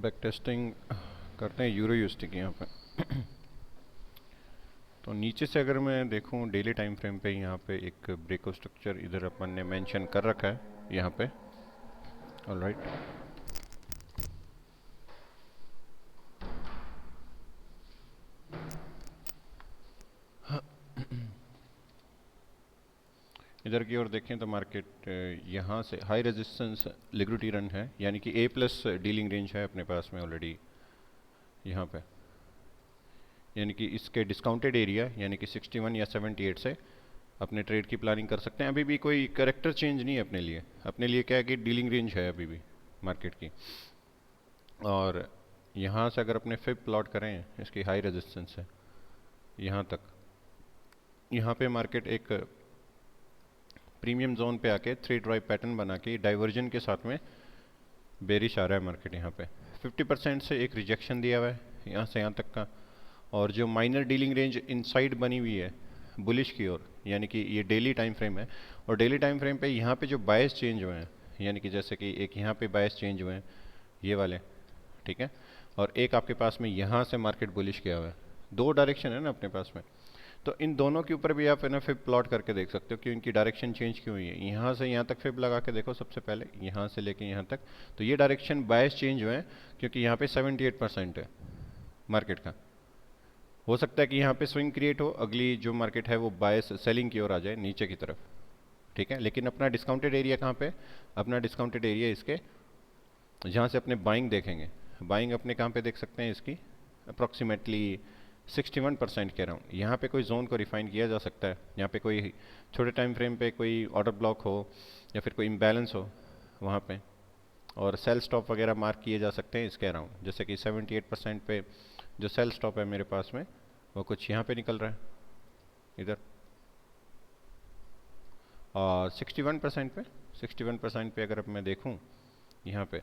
Back testing करते हैं euro USD की यहाँ पे। तो नीचे से अगर मैं देखूँ डेली टाइम फ्रेम पे, यहाँ पे एक ब्रेकआउट स्ट्रक्चर इधर अपन ने मेंशन कर रखा है यहाँ पे। ऑलराइट, इधर की ओर देखें तो मार्केट यहाँ से हाई रेजिस्टेंस लिक्विडिटी रन है, यानी कि A+ डीलिंग रेंज है अपने पास में ऑलरेडी यहाँ पे, यानी कि इसके डिस्काउंटेड एरिया यानी कि 61 या 78 से अपने ट्रेड की प्लानिंग कर सकते हैं। अभी भी कोई करेक्टर चेंज नहीं है अपने लिए क्या है कि डीलिंग रेंज है अभी भी मार्केट की। और यहाँ से अगर अपने फिब प्लॉट करें इसकी हाई रेजिस्टेंस है यहाँ तक, यहाँ पे मार्केट एक प्रीमियम जोन पे आके 3 ड्राइव पैटर्न बना के डाइवर्जन के साथ में बेरिश आ रहा है मार्केट। यहाँ पे 50% से एक रिजेक्शन दिया हुआ है यहाँ से यहाँ तक का, और जो माइनर डीलिंग रेंज इनसाइड बनी हुई है बुलिश की ओर, यानी कि ये डेली टाइम फ्रेम है। और डेली टाइम फ्रेम पे यहाँ पे जो बायस चेंज हुए हैं, यानी कि जैसे कि एक यहाँ पे बायस चेंज हुए हैं ये वाले, ठीक है, और एक आपके पास में यहाँ से मार्केट बुलिश किया हुआ है। दो डायरेक्शन है ना अपने पास में, तो इन दोनों के ऊपर भी आप है ना फिब प्लॉट करके देख सकते हो कि इनकी डायरेक्शन चेंज क्यों हुई है। यहाँ से यहाँ तक फिब लगा के देखो सबसे पहले, यहाँ से लेके यहाँ तक, तो ये डायरेक्शन बायस चेंज हुए हैं क्योंकि यहाँ पे 78% है मार्केट का। हो सकता है कि यहाँ पे स्विंग क्रिएट हो, अगली जो मार्केट है वो बायस सेलिंग की ओर आ जाए नीचे की तरफ, ठीक है। लेकिन अपना डिस्काउंटेड एरिया कहाँ पे, अपना डिस्काउंटेड एरिया इसके जहाँ से अपने बाइंग देखेंगे, बाइंग अपने कहाँ पे देख सकते हैं इसकी अप्रॉक्सीमेटली 61% कह रहा हूँ। यहाँ पे कोई जोन को रिफाइन किया जा सकता है, यहाँ पे कोई छोटे टाइम फ्रेम पे कोई ऑर्डर ब्लॉक हो या फिर कोई इम्बैलेंस हो वहाँ पे, और सेल स्टॉप वगैरह मार्क किए जा सकते हैं इसके अराउंड। जैसे कि 78% पे जो सेल स्टॉप है मेरे पास में वो कुछ यहाँ पे निकल रहा है इधर, और 61% पे अगर अब मैं देखूँ यहाँ पे,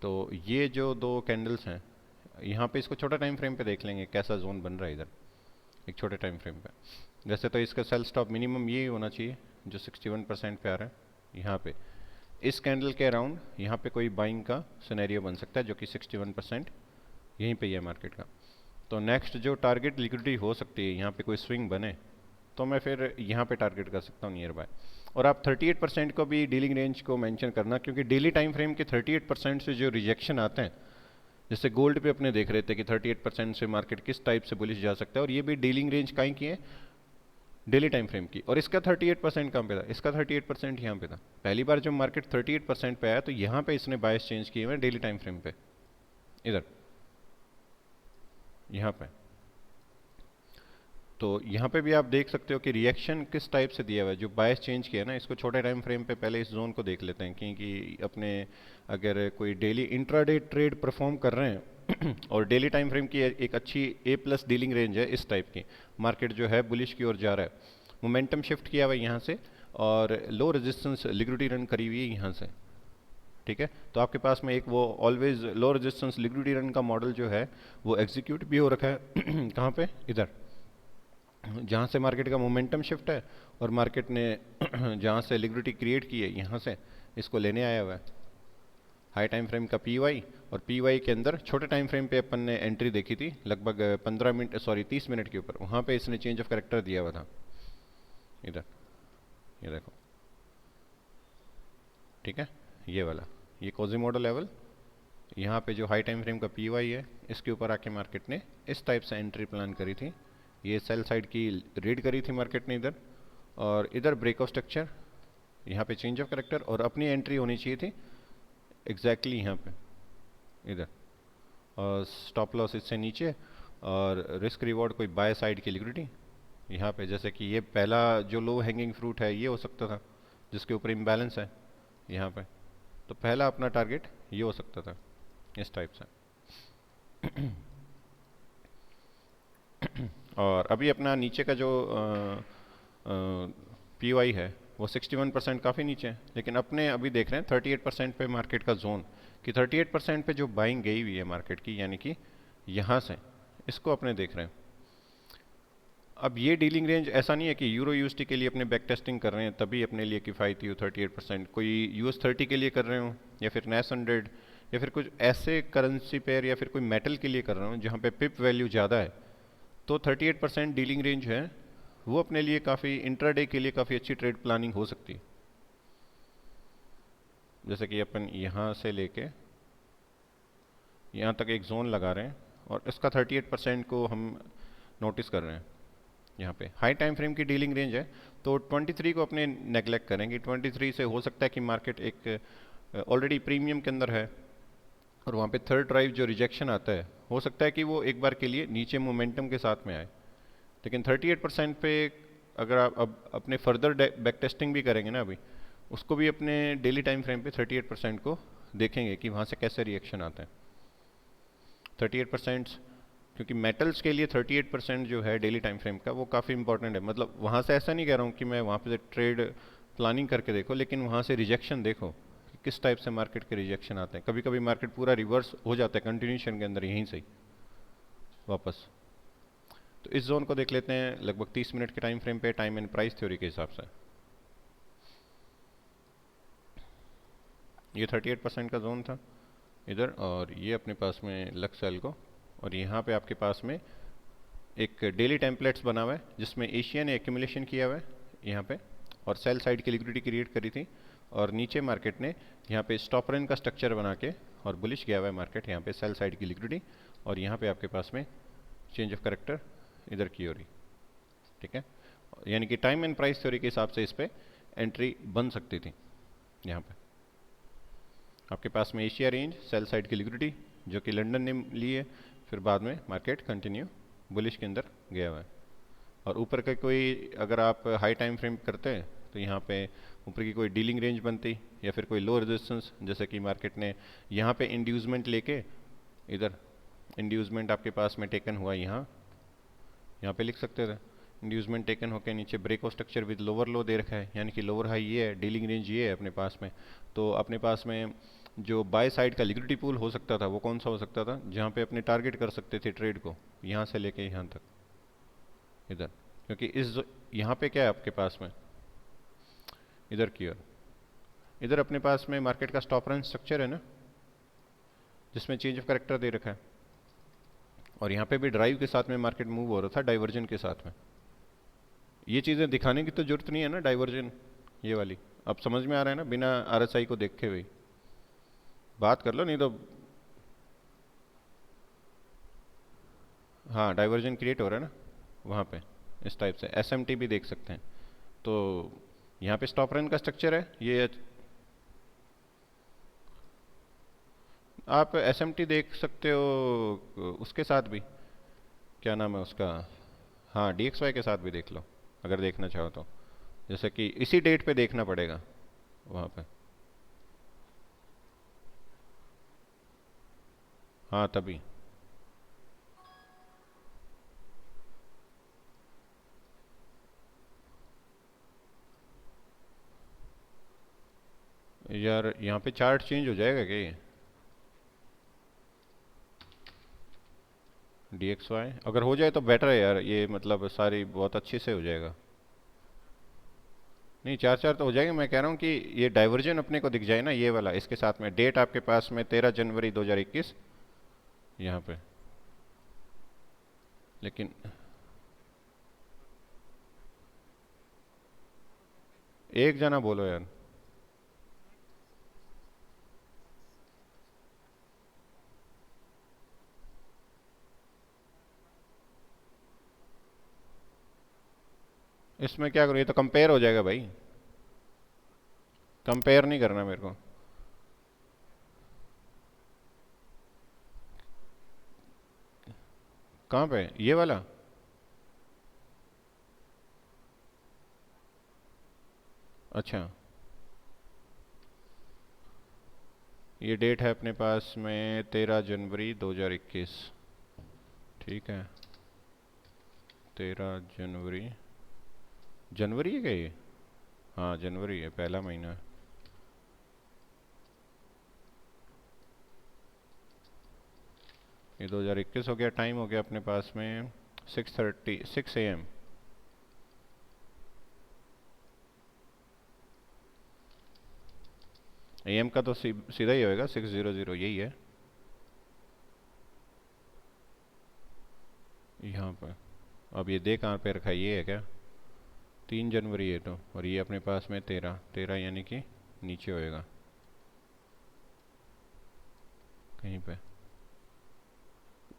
तो ये जो दो कैंडल्स हैं यहाँ पे, इसको छोटा टाइम फ्रेम पे देख लेंगे कैसा जोन बन रहा है इधर एक छोटे टाइम फ्रेम पे। वैसे तो इसका सेल स्टॉप मिनिमम ये होना चाहिए जो 61% पे आ रहा है यहाँ पे। इस कैंडल के अराउंड यहाँ पे कोई बाइंग का सिनेरियो बन सकता है जो कि 61% यहीं पे ही है मार्केट का। तो नेक्स्ट जो टारगेट लिक्विडिटी हो सकती है, यहाँ पे कोई स्विंग बने तो मैं फिर यहाँ पे टारगेट कर सकता हूँ नियर बाय। और आप 38% को भी डीलिंग रेंज को मेंशन करना, क्योंकि डेली टाइम फ्रेम के 38% से जो रिजेक्शन आते हैं, जैसे गोल्ड पे अपने देख रहे थे कि 38% से मार्केट किस टाइप से बुलिश जा सकता है, और ये भी डीलिंग रेंज काई की है डेली टाइम फ्रेम की। और इसका 38% कहाँ पे था, इसका 38% यहाँ पे था। पहली बार जब मार्केट 38% पे आया तो यहाँ पे इसने बायस चेंज किए हुए डेली टाइम फ्रेम पे, इधर यहाँ पे। तो यहाँ पे भी आप देख सकते हो कि रिएक्शन किस टाइप से दिया हुआ है। जो बायस चेंज किया है ना, इसको छोटे टाइम फ्रेम पे पहले इस जोन को देख लेते हैं, क्योंकि अपने अगर कोई डेली इंट्राडे ट्रेड परफॉर्म कर रहे हैं और डेली टाइम फ्रेम की एक अच्छी A+ डीलिंग रेंज है इस टाइप की, मार्केट जो है बुलिश की ओर जा रहा है, मोमेंटम शिफ्ट किया हुआ है यहाँ से, और लो रेजिस्टेंस लिक्विडिटी रन करी हुई है यहाँ से, ठीक है। तो आपके पास में एक वो always low resistance liquidity run का मॉडल जो है वो एग्जीक्यूट भी हो रखा है कहाँ पे, इधर, जहाँ से मार्केट का मोमेंटम शिफ्ट है और मार्केट ने जहाँ से लिक्विडिटी क्रिएट की है यहाँ से इसको लेने आया हुआ है। हाई टाइम फ्रेम का PY, और PY के अंदर छोटे टाइम फ्रेम पे अपन ने एंट्री देखी थी लगभग 30 मिनट के ऊपर, वहाँ पे इसने चेंज ऑफ कैरेक्टर दिया हुआ था इधर, ये देखो, ठीक है, ये वाला, ये कोज़िमोडो लेवल। यहाँ पे जो हाई टाइम फ्रेम का PY है इसके ऊपर आके मार्केट ने इस टाइप से एंट्री प्लान करी थी। ये सेल साइड की रीड करी थी मार्केट ने इधर, और इधर ब्रेकआउट स्ट्रक्चर, यहाँ पे चेंज ऑफ कैरेक्टर, और अपनी एंट्री होनी चाहिए थी एग्जैक्टली यहाँ पे इधर, और स्टॉप लॉस इससे नीचे, और रिस्क रिवॉर्ड कोई बाय साइड की लिक्विडिटी यहाँ पे। जैसे कि ये पहला जो लो हैंगिंग फ्रूट है ये हो सकता था जिसके ऊपर इम्बैलेंस है यहाँ पे, तो पहला अपना टारगेट ये हो सकता था इस टाइप से। और अभी अपना नीचे का जो PY है वो 61% काफ़ी नीचे है, लेकिन अपने अभी देख रहे हैं 38% पे मार्केट का जोन, कि 38% पे जो बाइंग गई हुई है मार्केट की, यानी कि यहाँ से इसको अपने देख रहे हैं। अब ये डीलिंग रेंज ऐसा नहीं है कि यूरो USD के लिए अपने बैक टेस्टिंग कर रहे हैं तभी अपने लिए किफ़ायती हो 38%, कोई US 30 के लिए कर रहे हो या फिर NAS 100 या फिर कुछ ऐसे करेंसी पेयर या फिर कोई मेटल के लिए कर रहा हूँ जहाँ पे पिप वैल्यू ज़्यादा है, तो 38% डीलिंग रेंज है, वो अपने लिए काफ़ी इंट्राडे के लिए काफ़ी अच्छी ट्रेड प्लानिंग हो सकती है। जैसे कि अपन यहाँ से लेके यहाँ तक एक जोन लगा रहे हैं और इसका 38% को हम नोटिस कर रहे हैं। यहाँ पे हाई टाइम फ्रेम की डीलिंग रेंज है, तो 23 को अपने नेगलेक्ट करेंगे। 23 से हो सकता है कि मार्केट एक ऑलरेडी प्रीमियम के अंदर है और वहाँ पे थर्ड ड्राइव जो रिजेक्शन आता है, हो सकता है कि वो एक बार के लिए नीचे मोमेंटम के साथ में आए। लेकिन 38% पे अगर आप अब अपने फर्दर बैक टेस्टिंग भी करेंगे ना, अभी उसको भी अपने डेली टाइम फ्रेम पे 38% को देखेंगे कि वहाँ से कैसे रिएक्शन आता है। 38%, क्योंकि मेटल्स के लिए 38% जो है डेली टाइम फ्रेम का, वो काफ़ी इंपॉर्टेंट है। मतलब वहाँ से ऐसा नहीं कह रहा हूँ कि मैं वहाँ पे ट्रेड प्लानिंग करके देखो, लेकिन वहाँ से रिजेक्शन देखो कि किस टाइप से मार्केट के रिजेक्शन आते हैं। कभी कभी मार्केट पूरा रिवर्स हो जाता है कंटिन्यूशन के अंदर यहीं से ही वापस। तो इस जोन को देख लेते हैं लगभग 30 मिनट के टाइम फ्रेम पे, टाइम एंड प्राइस थ्योरी के हिसाब से। ये 38% का जोन था इधर, और ये अपने पास में लक्स सेल को, और यहाँ पे आपके पास में एक डेली टेम्पलेट्स बना हुआ है जिसमें एशिया ने एक्यूमुलेशन किया हुआ है यहाँ पे, और सेल साइड की लिक्विडिटी क्रिएट करी थी, और नीचे मार्केट ने यहाँ पे स्टॉप रन का स्ट्रक्चर बना के और बुलिश गया हुआ है मार्केट यहाँ पे सेल साइड की लिक्विडिटी, और यहाँ पे आपके पास में चेंज ऑफ करेक्टर इधर की हो रही। ठीक है, यानी कि टाइम एंड प्राइस थ्योरी के हिसाब से इस पर एंट्री बन सकती थी। यहाँ पे आपके पास में एशिया रेंज, सेल साइड की लिक्विडिटी जो कि लंदन ने ली है, फिर बाद में मार्केट कंटिन्यू बुलिश के अंदर गया हुआ है। और ऊपर का कोई अगर आप हाई टाइम फ्रेम करते हैं तो यहाँ पे ऊपर की कोई डीलिंग रेंज बनती, या फिर कोई लो रेजिस्टेंस, जैसे कि मार्केट ने यहाँ पे इंड्यूसमेंट लेके इधर इंड्यूसमेंट आपके पास में टेकन हुआ, यहाँ पे लिख सकते थे इंड्यूसमेंट टेकन होकर नीचे break of structure with lower low दे रखा है, यानी कि लोअर हाई ये है, डीलिंग रेंज ये है अपने पास में। तो अपने पास में जो बाय साइड का लिक्विडिटी पूल हो सकता था वो कौन सा हो सकता था, जहाँ पे अपने टारगेट कर सकते थे ट्रेड को यहाँ से लेके यहाँ तक इधर, क्योंकि इस यहाँ पे क्या है आपके पास में इधर की ओर, इधर अपने पास में मार्केट का स्टॉप रन स्ट्रक्चर है ना, जिसमें चेंज ऑफ करेक्टर दे रखा है, और यहाँ पे भी ड्राइव के साथ में मार्केट मूव हो रहा था डाइवर्जन के साथ में। ये चीज़ें दिखाने की तो जरूरत नहीं है ना, डाइवर्जन ये वाली अब समझ में आ रहा है ना, बिना आरएसआई को देखे हुए बात कर लो, नहीं तो हाँ डाइवर्जन क्रिएट हो रहा है ना वहाँ पे, इस टाइप से एसएमटी भी देख सकते हैं। तो यहाँ पे स्टॉप रन का स्ट्रक्चर है ये, आप एसएमटी देख सकते हो उसके साथ भी, क्या नाम है उसका, हाँ डीएक्सवाई के साथ भी देख लो अगर देखना चाहो तो, जैसे कि इसी डेट पे देखना पड़ेगा वहाँ पे। हाँ तभी यार यहाँ पे चार्ट चेंज हो जाएगा क्या ये, डीएक्सवाई अगर हो जाए तो बेटर है यार, ये मतलब सारी बहुत अच्छे से हो जाएगा। नहीं 4-4 तो हो जाएगा, मैं कह रहा हूँ कि ये डाइवर्जन अपने को दिख जाए ना ये वाला, इसके साथ में डेट आपके पास में 13 जनवरी 2021 यहाँ पे। लेकिन एक जना बोलो यार, इसमें क्या करूँ, ये तो कंपेयर हो जाएगा भाई, कंपेयर नहीं करना मेरे को। कहाँ पे ये वाला, अच्छा ये डेट है अपने पास में 13 जनवरी 2021, ठीक है 13 जनवरी, जनवरी है क्या ये, हाँ जनवरी है, पहला महीना है। ये 2021 हो गया, टाइम हो गया अपने पास में 6:36 AM। AM का तो सीधा ही होएगा 600, यही है यहाँ पर। अब ये दे कहाँ पे रखा है, ये है क्या? 3 जनवरी है तो, और ये अपने पास में 13 यानी कि नीचे होएगा कहीं पे।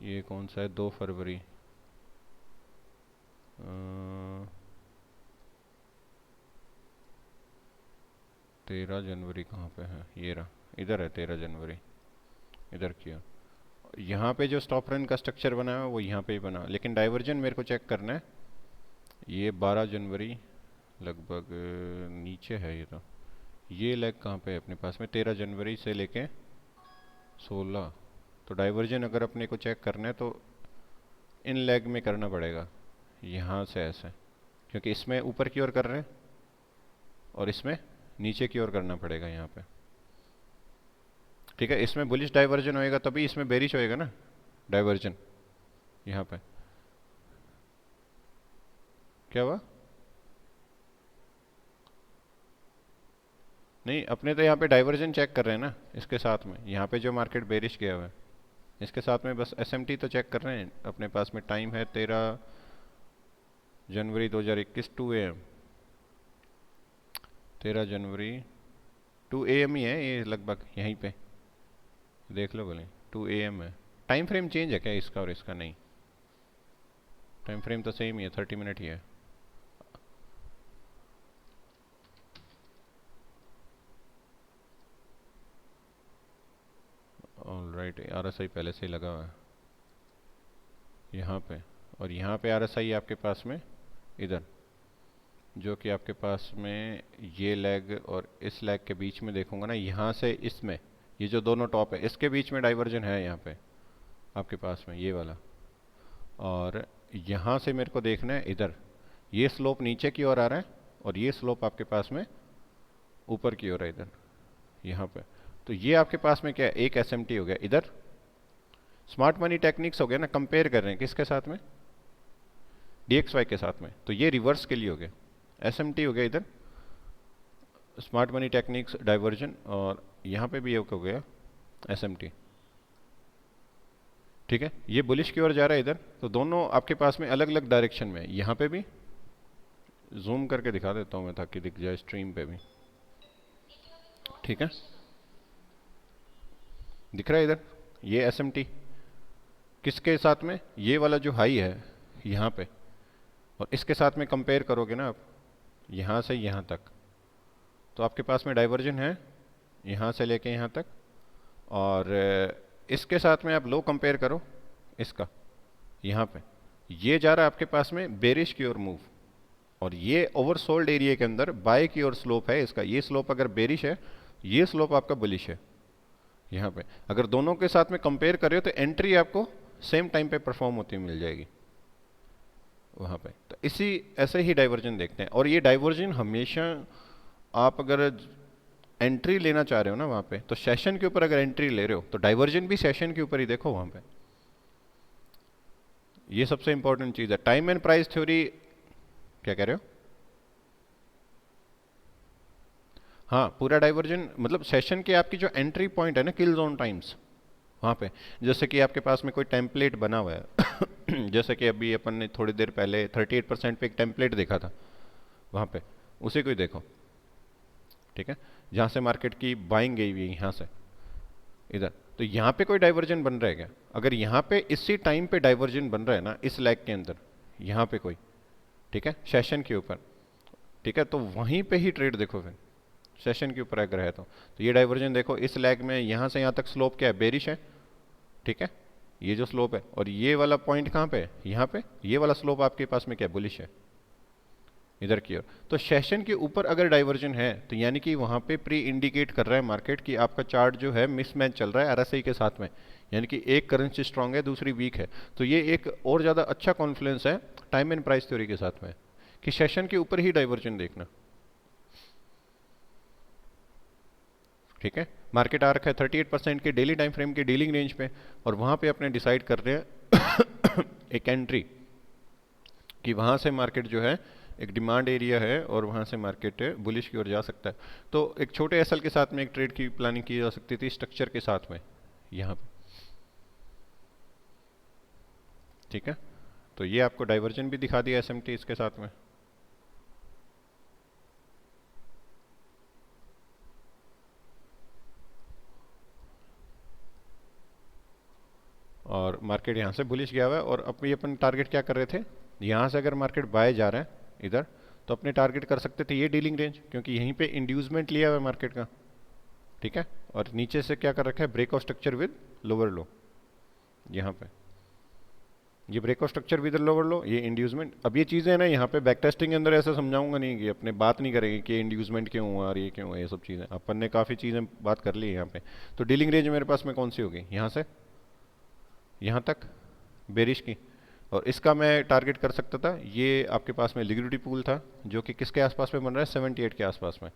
ये कौन सा है? 2 फरवरी। 13 जनवरी कहाँ पे है? ये रहा, इधर है 13 जनवरी, इधर किया। यहाँ पे जो स्टॉप रन का स्ट्रक्चर बना है वो यहाँ पे ही बना, लेकिन डाइवर्जन मेरे को चेक करना है। ये 12 जनवरी लगभग नीचे है ये तो। ये लेग कहाँ पे है अपने पास में? 13 जनवरी से लेके 16। तो डाइवर्जन अगर अपने को चेक करना है तो इन लेग में करना पड़ेगा, यहाँ से ऐसे, क्योंकि इसमें ऊपर की ओर कर रहे हैं और इसमें नीचे की ओर करना पड़ेगा यहाँ पे। ठीक है, इसमें बुलिश डाइवर्जन होएगा तभी इसमें बेरिश होएगा ना डाइवर्जन। यहाँ पे क्या हुआ? नहीं, अपने तो यहाँ पे डाइवर्जन चेक कर रहे हैं ना इसके साथ में, यहाँ पे जो मार्केट बेरिश गया हुआ है इसके साथ में बस एसएमटी तो चेक कर रहे हैं। अपने पास में टाइम है 13 जनवरी 2021 2 AM। 13 जनवरी 2 AM ही है ये लगभग, यहीं पे देख लो बोले 2 AM है। टाइम फ्रेम चेंज है क्या इसका और इसका? नहीं, टाइम फ्रेम तो सेम ही है, 30 मिनट ही है। ऑलराइट, RSI पहले से ही लगा हुआ है यहाँ पे, और यहाँ पे RSI आपके पास में इधर, जो कि आपके पास में ये लेग और इस लेग के बीच में देखूंगा ना, यहाँ से इसमें ये जो दोनों टॉप है इसके बीच में डाइवर्जन है यहाँ पे आपके पास में ये वाला। और यहाँ से मेरे को देखना है इधर, ये स्लोप नीचे की ओर आ रहा है और ये स्लोप आपके पास में ऊपर की ओर है इधर यहाँ पे। तो ये आपके पास में क्या है? एक एसएमटी हो गया इधर। स्मार्ट मनी टेक्निक्स हो गया ना, कंपेयर कर रहे हैं किसके साथ में? DXY के साथ में। तो ये रिवर्स के लिए हो गया, एसएमटी हो गया इधर, स्मार्ट मनी टेक्निक्स डाइवर्जन, और यहाँ पे भी एक हो गया एसएमटी। ठीक है, ये बुलिश की ओर जा रहा है इधर। तो दोनों आपके पास में अलग अलग डायरेक्शन में, यहाँ पे भी जूम करके दिखा देता हूँ मैं ताकि दिख जाए स्ट्रीम पे भी। ठीक है, दिख रहा है इधर ये एसएमटी किसके साथ में? ये वाला जो हाई है यहाँ पे, और इसके साथ में कंपेयर करोगे ना आप यहाँ से यहाँ तक, तो आपके पास में डाइवर्जन है यहाँ से लेके यहाँ तक। और इसके साथ में आप लो कंपेयर करो इसका, यहाँ पे ये जा रहा है आपके पास में बेरिश की ओर मूव, और ये ओवरसोल्ड एरिया के अंदर बाय की ओर स्लोप है इसका। ये स्लोप अगर बेरिश है, ये स्लोप आपका बुलिश है यहाँ पे। अगर दोनों के साथ में कंपेयर करें तो एंट्री आपको सेम टाइम पे परफॉर्म होती मिल जाएगी वहाँ पे। तो इसी ऐसे ही डाइवर्जन देखते हैं। और ये डाइवर्जन हमेशा आप अगर एंट्री लेना चाह रहे हो ना वहाँ पे, तो सेशन के ऊपर अगर एंट्री ले रहे हो तो डाइवर्जन भी सेशन के ऊपर ही देखो वहाँ पे। ये सबसे इंपॉर्टेंट चीज़ है। टाइम एंड प्राइस थ्योरी, क्या कह रहे हो? हाँ, पूरा डाइवर्जन मतलब सेशन के आपकी जो एंट्री पॉइंट है ना, किल जोन टाइम्स, वहाँ पे जैसे कि आपके पास में कोई टेम्पलेट बना हुआ है जैसे कि अभी अपन ने थोड़ी देर पहले 38% पे एक टेम्पलेट देखा था, वहाँ पे उसी को ही देखो। ठीक है, जहाँ से मार्केट की बाइंग गई हुई है यहाँ से इधर, तो यहाँ पे कोई डाइवर्जन बन रहा है क्या? अगर यहाँ पे इसी टाइम पे डाइवर्जन बन रहा है ना इस लेग के अंदर, यहाँ पे कोई, ठीक है, सेशन के ऊपर, ठीक है, तो वहीं पे ही ट्रेड देखो फिर सेशन के ऊपर अगर है तो ये डाइवर्जन देखो इस लेग में यहाँ से यहाँ तक स्लोप क्या है? बेरिश है। ठीक है, ये जो स्लोप है, और ये वाला पॉइंट कहाँ पे है? यहाँ पे। ये वाला स्लोप आपके पास में क्या? बुलिश है इधर की ओर। तो सेशन के ऊपर अगर डाइवर्जन है तो यानी कि वहाँ पे प्री इंडिकेट कर रहा है मार्केट कि आपका चार्ट जो है मिसमैच चल रहा है आरएसआई के साथ में, यानी कि एक करेंसी स्ट्रांग है दूसरी वीक है। तो ये एक और ज़्यादा अच्छा कॉन्फ्लुएंस है टाइम एंड प्राइस थ्योरी के साथ में कि सेशन के ऊपर ही डाइवर्जन देखना। ठीक है, मार्केट आ रखा है 38% के डेली टाइम फ्रेम के डीलिंग रेंज पे, और वहाँ पे अपने डिसाइड कर रहे हैं एक एंट्री कि वहाँ से मार्केट जो है एक डिमांड एरिया है और वहाँ से मार्केट बुलिश की ओर जा सकता है। तो एक छोटे एसएल के साथ में एक ट्रेड की प्लानिंग की जा सकती थी स्ट्रक्चर के साथ में यहाँ पे। ठीक है, तो ये आपको डाइवर्जन भी दिखा दिया एसएमटी इसके साथ में। और मार्केट यहाँ से बुलिश गया हुआ है और अब ये अपन टारगेट क्या कर रहे थे, यहाँ से अगर मार्केट बाय जा रहा है इधर तो अपने टारगेट कर सकते थे ये डीलिंग रेंज, क्योंकि यहीं पे इंड्यूसमेंट लिया हुआ है मार्केट का। ठीक है, और नीचे से क्या कर रखा है, break of structure with lower low. यहाँ पे ये break of structure with lower low, ये इंड्यूसमेंट। अब ये चीज़ें ना यहाँ पे बैक टेस्टिंग के अंदर ऐसा समझाऊंगा नहीं कि अपने बात नहीं करेंगे कि इंड्यूसमेंट क्यों हुआ और ये क्यों हुआ, ये सब चीज़ें अपन ने काफ़ी चीज़ें बात कर ली है यहाँ पे। तो डीलिंग रेंज मेरे पास में कौन सी होगी, यहाँ से यहाँ तक बेरिश की, और इसका मैं टारगेट कर सकता था, ये आपके पास में लिक्विडिटी पूल था जो कि किसके आसपास में बन रहा है, 78 के आसपास में।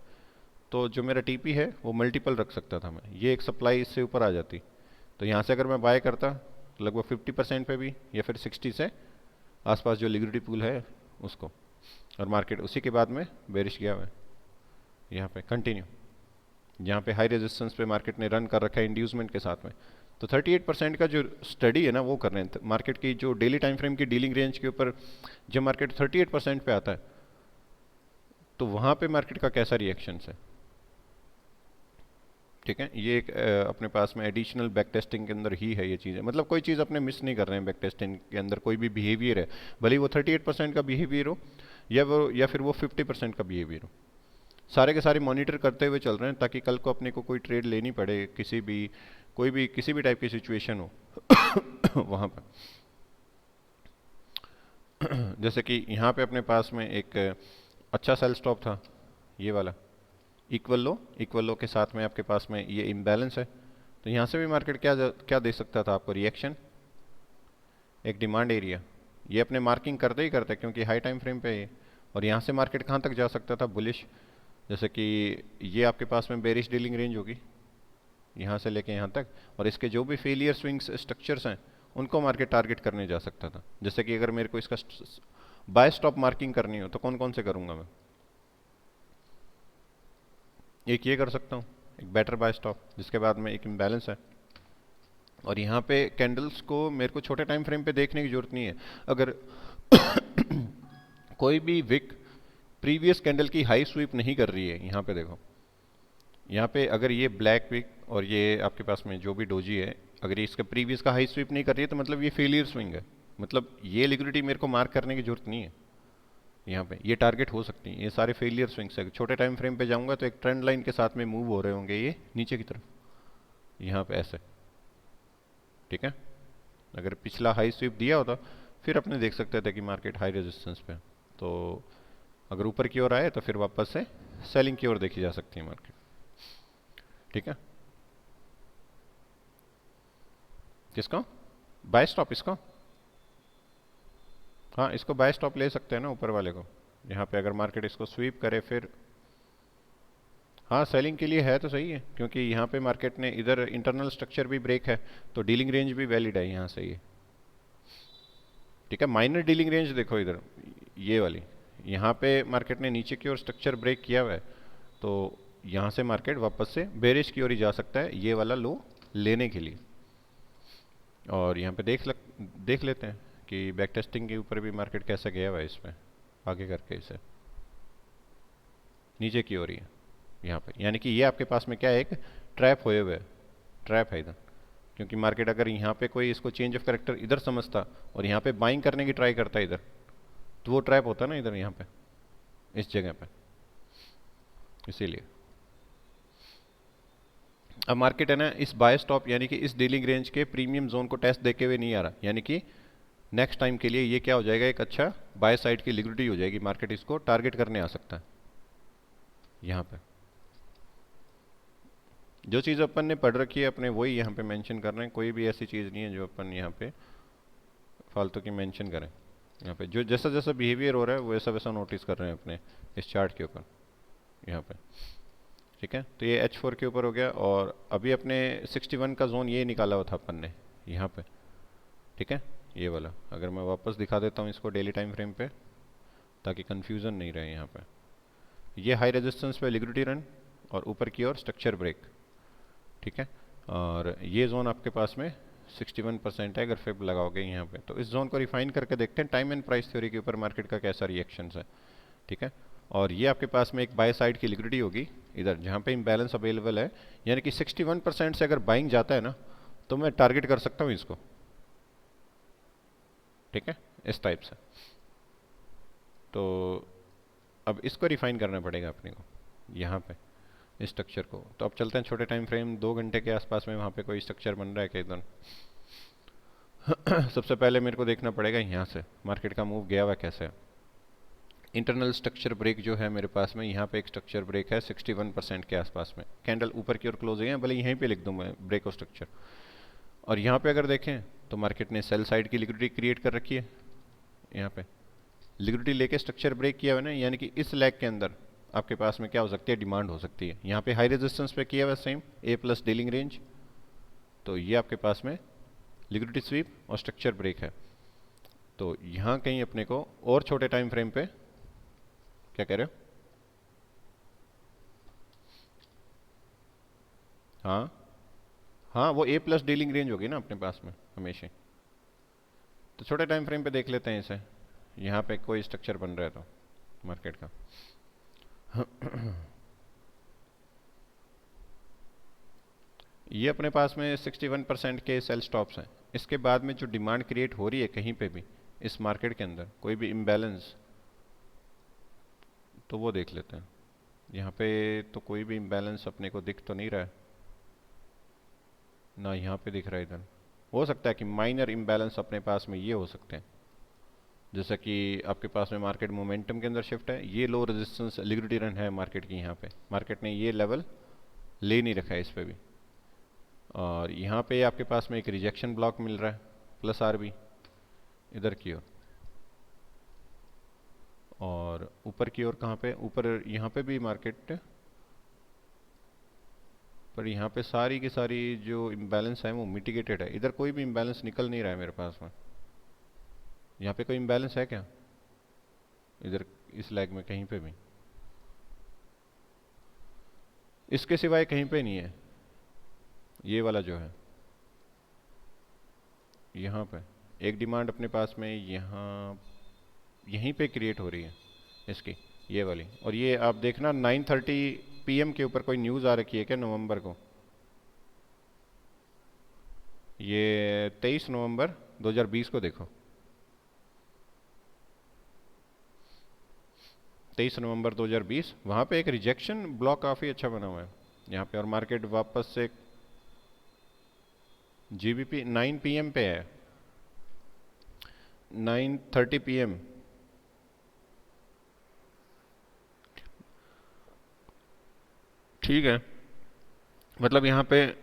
तो जो मेरा टीपी है वो मल्टीपल रख सकता था मैं, ये एक सप्लाई इससे ऊपर आ जाती। तो यहाँ से अगर मैं बाय करता लगभग 50% पे भी, या फिर 60 से आसपास जो लिक्विडिटी पूल है उसको, और मार्केट उसी के बाद में बेरिश गया हुआ है यहाँ पे कंटिन्यू। यहाँ पे हाई रेजिस्टेंस पे मार्केट ने रन कर रखा है इंड्यूसमेंट के साथ में। तो 38% का जो स्टडी है ना वो कर रहे हैं मार्केट की, जो डेली टाइम फ्रेम की डीलिंग रेंज के ऊपर जब मार्केट 38% पे आता है तो वहाँ पे मार्केट का कैसा रिएक्शन है। ठीक है, ये एक अपने पास में एडिशनल बैक टेस्टिंग के अंदर ही है ये चीज़ें, मतलब कोई चीज़ अपने मिस नहीं कर रहे हैं बैक टेस्टिंग के अंदर। कोई भी बिहेवियर है, भले वो 38% का बिहेवियर हो या फिर वो 50% का बिहेवियर हो, सारे के सारे मॉनिटर करते हुए चल रहे हैं ताकि कल को अपने को कोई ट्रेड लेनी पड़े, किसी भी टाइप की सिचुएशन हो वहाँ पर। जैसे कि यहाँ पे अपने पास में एक अच्छा सेल स्टॉप था ये वाला, इक्वल लो के साथ में आपके पास में ये इम्बैलेंस है। तो यहाँ से भी मार्केट क्या दे सकता था आपको, रिएक्शन, एक डिमांड एरिया, ये अपने मार्किंग करते ही करते क्योंकि हाई टाइम फ्रेम पे है। और यहाँ से मार्केट कहाँ तक जा सकता था, बुलिश। जैसे कि ये आपके पास में बेरिश डीलिंग रेंज होगी यहाँ से लेके यहाँ तक, और इसके जो भी फेलियर स्विंग्स स्ट्रक्चर्स हैं उनको मार्केट टारगेट करने जा सकता था। जैसे कि अगर मेरे को इसका बाय स्टॉप मार्किंग करनी हो तो कौन कौन से करूँगा मैं, एक ये कर सकता हूँ, एक बेटर बाय स्टॉप, जिसके बाद में एक इम्बैलेंस है। और यहाँ पे कैंडल्स को मेरे को छोटे टाइम फ्रेम पे देखने की जरूरत नहीं है। अगर कोई भी विक प्रीवियस कैंडल की हाई स्वीप नहीं कर रही है, यहाँ पे देखो, यहाँ पे अगर ये ब्लैक विक और ये आपके पास में जो भी डोजी है, अगर ये इसका प्रीवियस का हाई स्वीप नहीं कर रही है तो मतलब ये फेलियर स्विंग है, मतलब ये लिक्विडिटी मेरे को मार्क करने की जरूरत नहीं है। यहाँ पे ये टारगेट हो सकती है, ये सारे फेलियर स्विंग्स है। छोटे टाइम फ्रेम पे जाऊंगा तो एक ट्रेंड लाइन के साथ में मूव हो रहे होंगे ये नीचे की तरफ, यहाँ पे ऐसे। ठीक है, अगर पिछला हाई स्वीप दिया होता फिर अपने देख सकते थे कि मार्केट हाई रेजिस्टेंस पे, तो अगर ऊपर की ओर आए तो फिर वापस से सेलिंग की ओर देखी जा सकती है मार्केट। ठीक है, किसको बाय स्टॉप, इसको, हाँ इसको बाय स्टॉप ले सकते हैं ना ऊपर वाले को। यहाँ पे अगर मार्केट इसको स्वीप करे फिर, हाँ सेलिंग के लिए है तो सही है, क्योंकि यहाँ पे मार्केट ने इधर इंटरनल स्ट्रक्चर भी ब्रेक है तो डीलिंग रेंज भी वैलिड है यहाँ से ये। ठीक है, माइनर डीलिंग रेंज देखो इधर ये वाली, यहाँ पे मार्केट ने नीचे की ओर स्ट्रक्चर ब्रेक किया हुआ है तो यहाँ से मार्केट वापस से बेरिश की ओर ही जा सकता है ये वाला लो लेने के लिए। और यहाँ पे देख लेते हैं कि बैक टेस्टिंग के ऊपर भी मार्केट कैसा गया हुआ है इसमें, आगे करके इसे नीचे की ओर ही है यहाँ पे, यानी कि ये आपके पास में क्या है, एक ट्रैप हुए हुए, ट्रैप है इधर। क्योंकि मार्केट अगर यहाँ पे कोई इसको चेंज ऑफ करेक्टर इधर समझता और यहाँ पे बाइंग करने की ट्राई करता इधर, तो वो ट्रैप होता ना इधर यहाँ पे इस जगह पे, इसीलिए। अब मार्केट है ना इस बाय स्टॉप यानी कि इस डीलिंग रेंज के प्रीमियम जोन को टेस्ट देखे हुए नहीं आ रहा, यानी कि नेक्स्ट टाइम के लिए ये क्या हो जाएगा, एक अच्छा बाय साइड की लिक्विडिटी हो जाएगी, मार्केट इसको टारगेट करने आ सकता है। यहाँ पे जो चीज़ अपन ने पढ़ रखी है अपने वही यहाँ पे मेंशन कर रहे हैं, कोई भी ऐसी चीज़ नहीं है जो अपन यहाँ पे फालतू की मेंशन करें। यहाँ पे जो जैसा जैसा बिहेवियर हो रहा है वैसा वैसा नोटिस कर रहे हैं अपने इस चार्ट के ऊपर यहाँ पे। ठीक है, तो ये H4 के ऊपर हो गया, और अभी अपने 61 का जोन ये निकाला हुआ था अपन ने यहाँ पे। ठीक है, ये वाला अगर मैं वापस दिखा देता हूँ इसको डेली टाइम फ्रेम पे, ताकि कंफ्यूजन नहीं रहे यहाँ पे। ये हाई रेजिस्टेंस पे लिक्विडिटी रन और ऊपर की ओर स्ट्रक्चर ब्रेक, ठीक है। और ये जोन आपके पास में 61% है अगर फिब लगाओगे यहाँ पे। तो इस जोन को रिफाइन करके देखते हैं टाइम एंड प्राइस थ्योरी के ऊपर मार्केट का कैसा रिएक्शन है, ठीक है। और ये आपके पास में एक बाय साइड की लिक्विडिटी होगी इधर जहाँ पे इम्बैलेंस अवेलेबल है, यानी कि 61% से अगर बाइंग जाता है ना तो मैं टारगेट कर सकता हूँ इसको, ठीक है, इस टाइप से। तो अब इसको रिफाइन करना पड़ेगा अपने को यहाँ पे इस स्ट्रक्चर को। तो अब चलते हैं छोटे टाइम फ्रेम 2 घंटे के आसपास में, वहाँ पे कोई स्ट्रक्चर बन रहा है क्या इधर। सबसे पहले मेरे को देखना पड़ेगा यहाँ से मार्केट का मूव गया हुआ कैसे है। इंटरनल स्ट्रक्चर ब्रेक जो है मेरे पास में, यहाँ पे एक स्ट्रक्चर ब्रेक है 61% के आसपास में, कैंडल ऊपर की ओर क्लोज हुई है, भले यहीं पे लिख दूँ मैं ब्रेक ऑफ स्ट्रक्चर। और यहाँ पे अगर देखें तो मार्केट ने सेल साइड की लिक्विडिटी क्रिएट कर रखी है, यहाँ पे लिक्विडिटी लेके स्ट्रक्चर ब्रेक किया हुआ ना, यानी कि इस लैग के अंदर आपके पास में क्या हो सकती है, डिमांड हो सकती है। यहाँ पे हाई रेजिस्टेंस पे किया हुआ सेम A+ डीलिंग रेंज, तो ये आपके पास में लिक्विडिटी स्वीप और स्ट्रक्चर ब्रेक है। तो यहाँ कहीं अपने को और छोटे टाइम फ्रेम पे क्या कह रहे हो, हाँ हाँ वो A+ डीलिंग रेंज होगी ना अपने पास में हमेशा। तो छोटे टाइम फ्रेम पे देख लेते हैं इसे, यहाँ पे कोई स्ट्रक्चर बन रहा है तो मार्केट का। ये अपने पास में 61% के सेल स्टॉप्स हैं। इसके बाद में जो डिमांड क्रिएट हो रही है कहीं पे भी इस मार्केट के अंदर कोई भी इम्बैलेंस, तो वो देख लेते हैं। यहाँ पे तो कोई भी इम्बैलेंस अपने को दिख तो नहीं रहा है ना, यहाँ पे दिख रहा है इधर। हो सकता है कि माइनर इम्बैलेंस अपने पास में ये हो सकते हैं, जैसा कि आपके पास में मार्केट मोमेंटम के अंदर शिफ्ट है, ये लो रेजिस्टेंस लिक्विडिटी रन है मार्केट की, यहाँ पे मार्केट ने ये लेवल ले नहीं रखा है इस पे भी। और यहाँ पे आपके पास में एक रिजेक्शन ब्लॉक मिल रहा है प्लस RB इधर की ओर, और ऊपर की ओर कहाँ पे, ऊपर यहाँ पे भी मार्केट, पर यहाँ पे सारी की सारी जो इम्बैलेंस है वो मिटिगेटेड है। इधर कोई भी इम्बैलेंस निकल नहीं रहा है मेरे पास में। यहाँ पे कोई इम्बैलेंस है क्या इधर इस लैग में, कहीं पे भी इसके सिवाय कहीं पे नहीं है। ये वाला जो है यहाँ पे एक डिमांड अपने पास में यहाँ यहीं पे क्रिएट हो रही है इसकी, ये वाली। और ये आप देखना 9:30 PM के ऊपर कोई न्यूज़ आ रखी है क्या नवंबर को, ये 23 नवंबर 2020 को देखो, 23 नवंबर 2020, वहाँ पे एक रिजेक्शन ब्लॉक काफ़ी अच्छा बना हुआ है यहाँ पे। और मार्केट वापस से GBP 9 PM पे है, 9:30 PM। ठीक है, मतलब यहाँ पे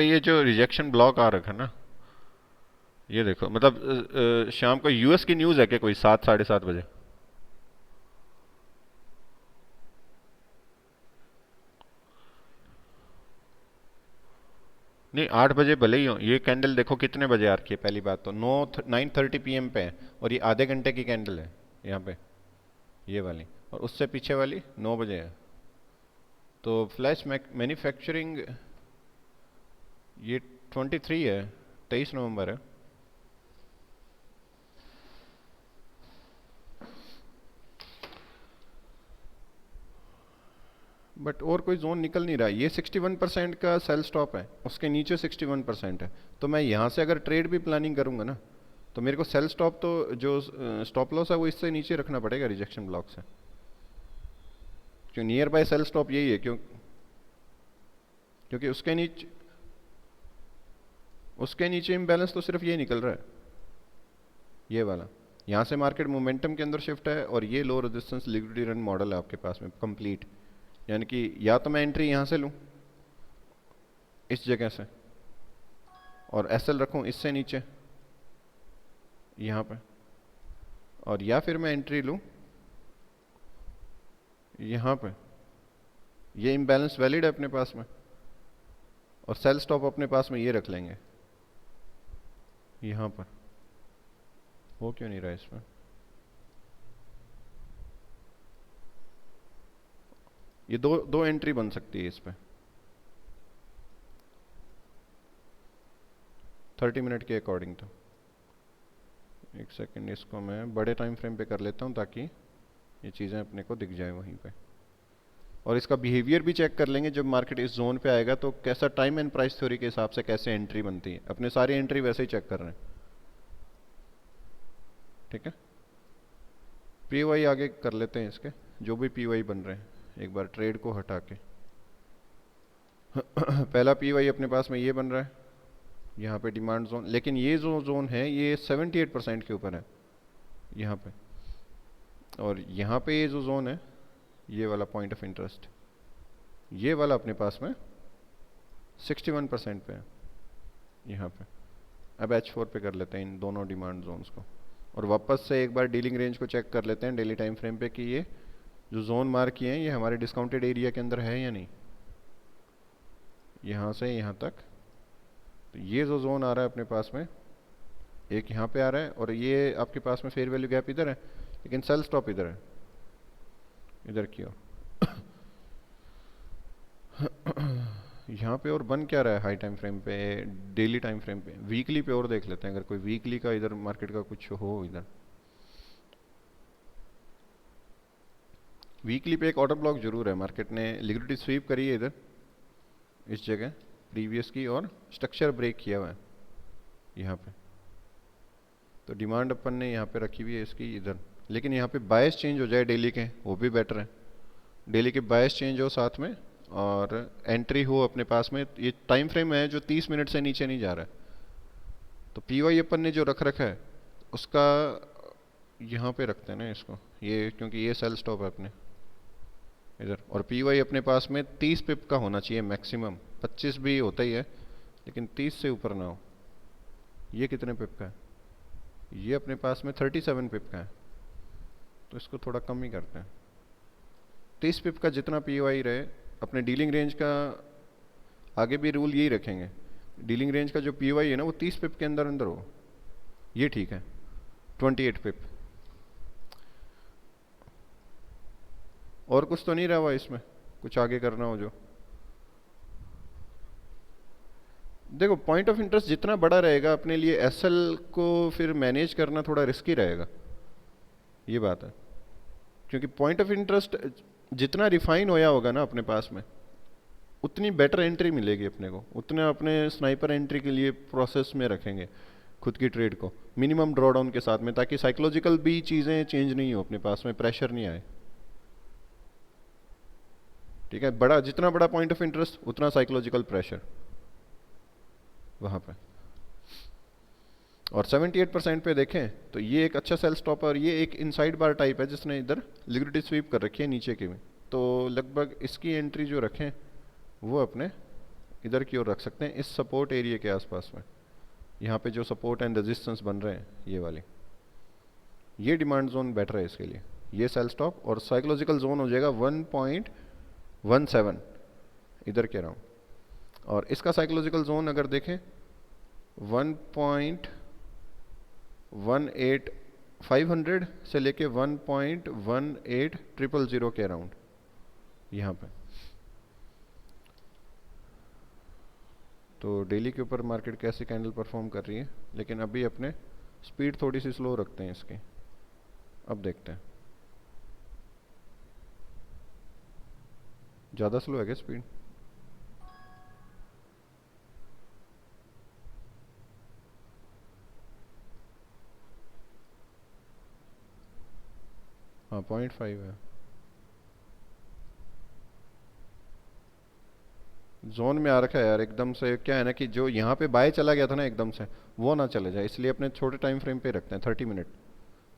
ये जो रिजेक्शन ब्लॉक आ रखा है ना, ये देखो, मतलब शाम को US की न्यूज़ है क्या कोई 7 साढ़े 7 बजे। नहीं 8 बजे भले ही हो, ये कैंडल देखो कितने बजे आ रखी है, पहली बात तो 9:30 PM पे है, और ये आधे घंटे की कैंडल है यहाँ पे ये वाली, और उससे पीछे वाली 9 बजे है। तो फ्लैश मैन्युफैक्चरिंग ये 23 है, 23 नवंबर है। बट और कोई जोन निकल नहीं रहा है। ये 61% का सेल स्टॉप है, उसके नीचे 61% है। तो मैं यहाँ से अगर ट्रेड भी प्लानिंग करूंगा ना, तो मेरे को सेल स्टॉप तो जो स्टॉप लॉस है वो इससे नीचे रखना पड़ेगा रिजेक्शन ब्लॉक से, क्यों नियर बाय सेल स्टॉप यही है, क्योंकि उसके नीचे इम्बैलेंस तो सिर्फ ये निकल रहा है, ये वाला। यहाँ से मार्केट मोमेंटम के अंदर शिफ्ट है, और ये low resistance liquidity run model है आपके पास में कंप्लीट। यानी कि या तो मैं एंट्री यहाँ से लूँ इस जगह से, और SL रखूँ इससे नीचे यहाँ पे, और या फिर मैं एंट्री लूँ यहाँ पे। ये इम्बैलेंस वैलिड है अपने पास में, और सेल स्टॉप अपने पास में ये रख लेंगे, यहाँ पर हो क्यों नहीं रहा इसमें? ये दो दो एंट्री बन सकती है इस पे 30 मिनट के अकॉर्डिंग। तो एक सेकंड, इसको मैं बड़े टाइम फ्रेम पे कर लेता हूँ ताकि ये चीज़ें अपने को दिख जाए वहीं पे। और इसका बिहेवियर भी चेक कर लेंगे जब मार्केट इस जोन पे आएगा तो कैसा टाइम एंड प्राइस थ्योरी के हिसाब से कैसे एंट्री बनती है। अपने सारी एंट्री वैसे ही चेक कर रहे हैं, ठीक है। पीवाई आगे कर लेते हैं इसके, जो भी पीवाई बन रहे हैं एक बार ट्रेड को हटा के। पहला पीवाई अपने पास में ये बन रहा है, यहाँ पे डिमांड जोन, लेकिन ये जो जोन है ये 78% के ऊपर है यहाँ पे। और यहाँ पे ये जो जोन है ये वाला पॉइंट ऑफ इंटरेस्ट, ये वाला अपने पास में 61% पे है यहाँ पे। अब H4 पे कर लेते हैं इन दोनों डिमांड जोन्स को, और वापस से एक बार डीलिंग रेंज को चेक कर लेते हैं डेली टाइम फ्रेम पे कि ये जो जोन मार्क किए हैं ये हमारे डिस्काउंटेड एरिया के अंदर है या नहीं। यहाँ से यहाँ तक, तो ये जो जोन आ रहा है अपने पास में, एक यहाँ पे आ रहा है और ये आपके पास में फेयर वैल्यू गैप इधर है, लेकिन सेल स्टॉप इधर है, इधर की ओर। यहाँ पे और बन क्या रहा है हाई टाइम फ्रेम पे, डेली टाइम फ्रेम पे, वीकली पे और देख लेते हैं अगर कोई वीकली का इधर मार्केट का कुछ हो। इधर वीकली पे एक ऑर्डर ब्लॉक जरूर है, मार्केट ने लिक्विडिटी स्वीप करी है इधर इस जगह प्रीवियस की, और स्ट्रक्चर ब्रेक किया हुआ है यहाँ पे। तो डिमांड अपन ने यहाँ पे रखी हुई है इसकी इधर, लेकिन यहाँ पे बायस चेंज हो जाए डेली के, वो भी बेटर है। डेली के बायस चेंज हो साथ में, और एंट्री हो अपने पास में। ये टाइम फ्रेम है जो 30 मिनट से नीचे नहीं जा रहा है। तो पीवाई अपन ने जो रख रखा है उसका यहाँ पे रखते हैं ना इसको, ये क्योंकि ये सेल स्टॉप है अपने इधर। और पीवाई अपने पास में 30 पिप का होना चाहिए मैक्सिमम, 25 भी होता ही है लेकिन 30 से ऊपर ना हो। ये कितने पिप का है? ये अपने पास में 37 पिप का है, तो इसको थोड़ा कम ही करते हैं। 30 पिप का जितना पीवाई रहे, अपने डीलिंग रेंज का आगे भी रूल यही रखेंगे, डीलिंग रेंज का जो पीवाई है ना वो 30 पिप के अंदर अंदर हो, ये ठीक है। 28 पिप, और कुछ तो नहीं रहा हुआ इसमें, कुछ आगे करना हो जो। देखो पॉइंट ऑफ इंटरेस्ट जितना बड़ा रहेगा अपने लिए एसएल को फिर मैनेज करना थोड़ा रिस्की रहेगा, ये बात है। क्योंकि पॉइंट ऑफ इंटरेस्ट जितना रिफाइन होया होगा ना अपने पास में, उतनी बेटर एंट्री मिलेगी अपने को, उतने अपने स्नाइपर एंट्री के लिए प्रोसेस में रखेंगे खुद की ट्रेड को मिनिमम ड्रॉडाउन के साथ में, ताकि साइकोलॉजिकल भी चीज़ें चेंज नहीं हो अपने पास में, प्रेशर नहीं आए। ठीक है, बड़ा जितना बड़ा पॉइंट ऑफ इंटरेस्ट उतना साइकोलॉजिकल प्रेशर वहां पे। और 78% पे देखें तो ये एक अच्छा सेल स्टॉप है, और ये एक इनसाइड बार टाइप है जिसने इधर लिक्विडिटी स्वीप कर रखी है नीचे की में। तो लगभग इसकी एंट्री जो रखें वो अपने इधर की ओर रख सकते हैं, इस सपोर्ट एरिया के आसपास में। यहाँ पे जो सपोर्ट एंड रेजिस्टेंस बन रहे हैं ये वाले, ये डिमांड जोन बेटर है इसके लिए, ये सेल स्टॉप। और साइकोलॉजिकल जोन हो जाएगा 1.17 इधर के अराउंड। और इसका साइकोलॉजिकल जोन अगर देखें 1.18500 से लेके 1.18000 के अराउंड यहाँ पे। तो डेली के ऊपर मार्केट कैसे कैंडल परफॉर्म कर रही है, लेकिन अभी अपने स्पीड थोड़ी सी स्लो रखते हैं इसकी। अब देखते हैं, ज़्यादा स्लो है क्या स्पीड? हाँ 0.5 है। जोन में आ रखा है यार एकदम से। क्या है ना कि जो यहाँ पे बाय चला गया था ना एकदम से, वो ना चले जाए, इसलिए अपने छोटे टाइम फ्रेम पे रखते हैं 30 मिनट।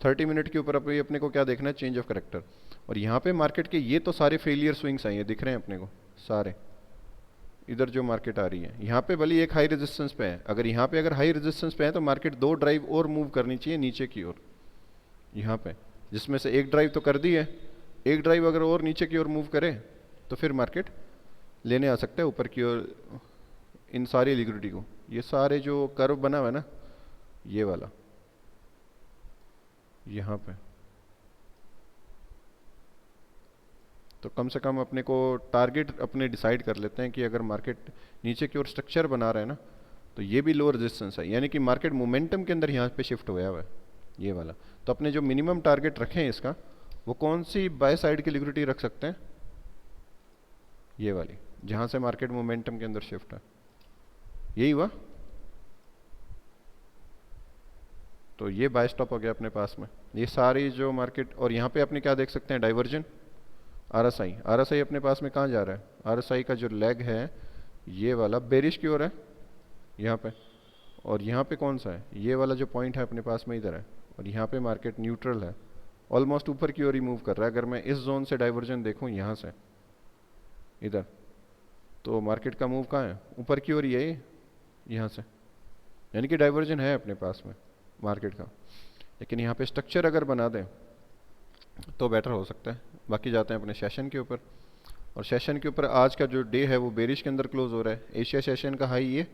30 मिनट के ऊपर अभी अपने को क्या देखना है, चेंज ऑफ करेक्टर। और यहाँ पे मार्केट के ये तो सारे फेलियर स्विंग्स हैं, ये दिख रहे हैं अपने को सारे। इधर जो मार्केट आ रही है यहाँ पे भले एक हाई रेजिस्टेंस पे है, अगर यहाँ पे अगर हाई रेजिस्टेंस पे है तो मार्केट 2 ड्राइव और मूव करनी चाहिए नीचे की ओर यहाँ पे, जिसमें से एक ड्राइव तो कर दी है, एक ड्राइव अगर और नीचे की ओर मूव करे तो फिर मार्केट लेने आ सकता है ऊपर की ओर इन सारी लिक्विडिटी को। ये सारे जो कर्व बना हुआ है ना, ये वाला यहाँ पे। तो कम से कम अपने को टारगेट अपने डिसाइड कर लेते हैं कि अगर मार्केट नीचे की ओर स्ट्रक्चर बना रहा है ना, तो ये भी लो रेजिस्टेंस है, यानी कि मार्केट मोमेंटम के अंदर यहाँ पे शिफ्ट हुआ है ये वाला। तो अपने जो मिनिमम टारगेट रखे हैं इसका, वो कौन सी बाय साइड की लिक्विडिटी रख सकते हैं? ये वाली, जहां से मार्केट मोमेंटम के अंदर शिफ्ट है। यही हुआ, तो ये बाय स्टॉप हो गया अपने पास में। ये सारी जो मार्केट, और यहाँ पे अपने क्या देख सकते हैं, डाइवर्जन आरएसआई। आरएसआई अपने पास में कहाँ जा रहा है? आरएसआई का जो लेग है ये वाला बेरिश की ओर है यहाँ पे, और यहाँ पे कौन सा है? ये वाला जो पॉइंट है अपने पास में इधर है, और यहाँ पे मार्केट न्यूट्रल है, ऑलमोस्ट ऊपर की ओर ही मूव कर रहा है। अगर मैं इस जोन से डाइवर्जन देखूँ यहाँ से इधर, तो मार्केट का मूव कहाँ है? ऊपर की ओर ही है यहाँ से, यानी कि डाइवर्जन है अपने पास में मार्केट का। लेकिन यहाँ पे स्ट्रक्चर अगर बना दें तो बेटर हो सकता है। बाकी जाते हैं अपने सेशन के ऊपर, और सेशन के ऊपर आज का जो डे है वो बेरिश के अंदर क्लोज हो रहा है। एशिया सेशन का हाई ये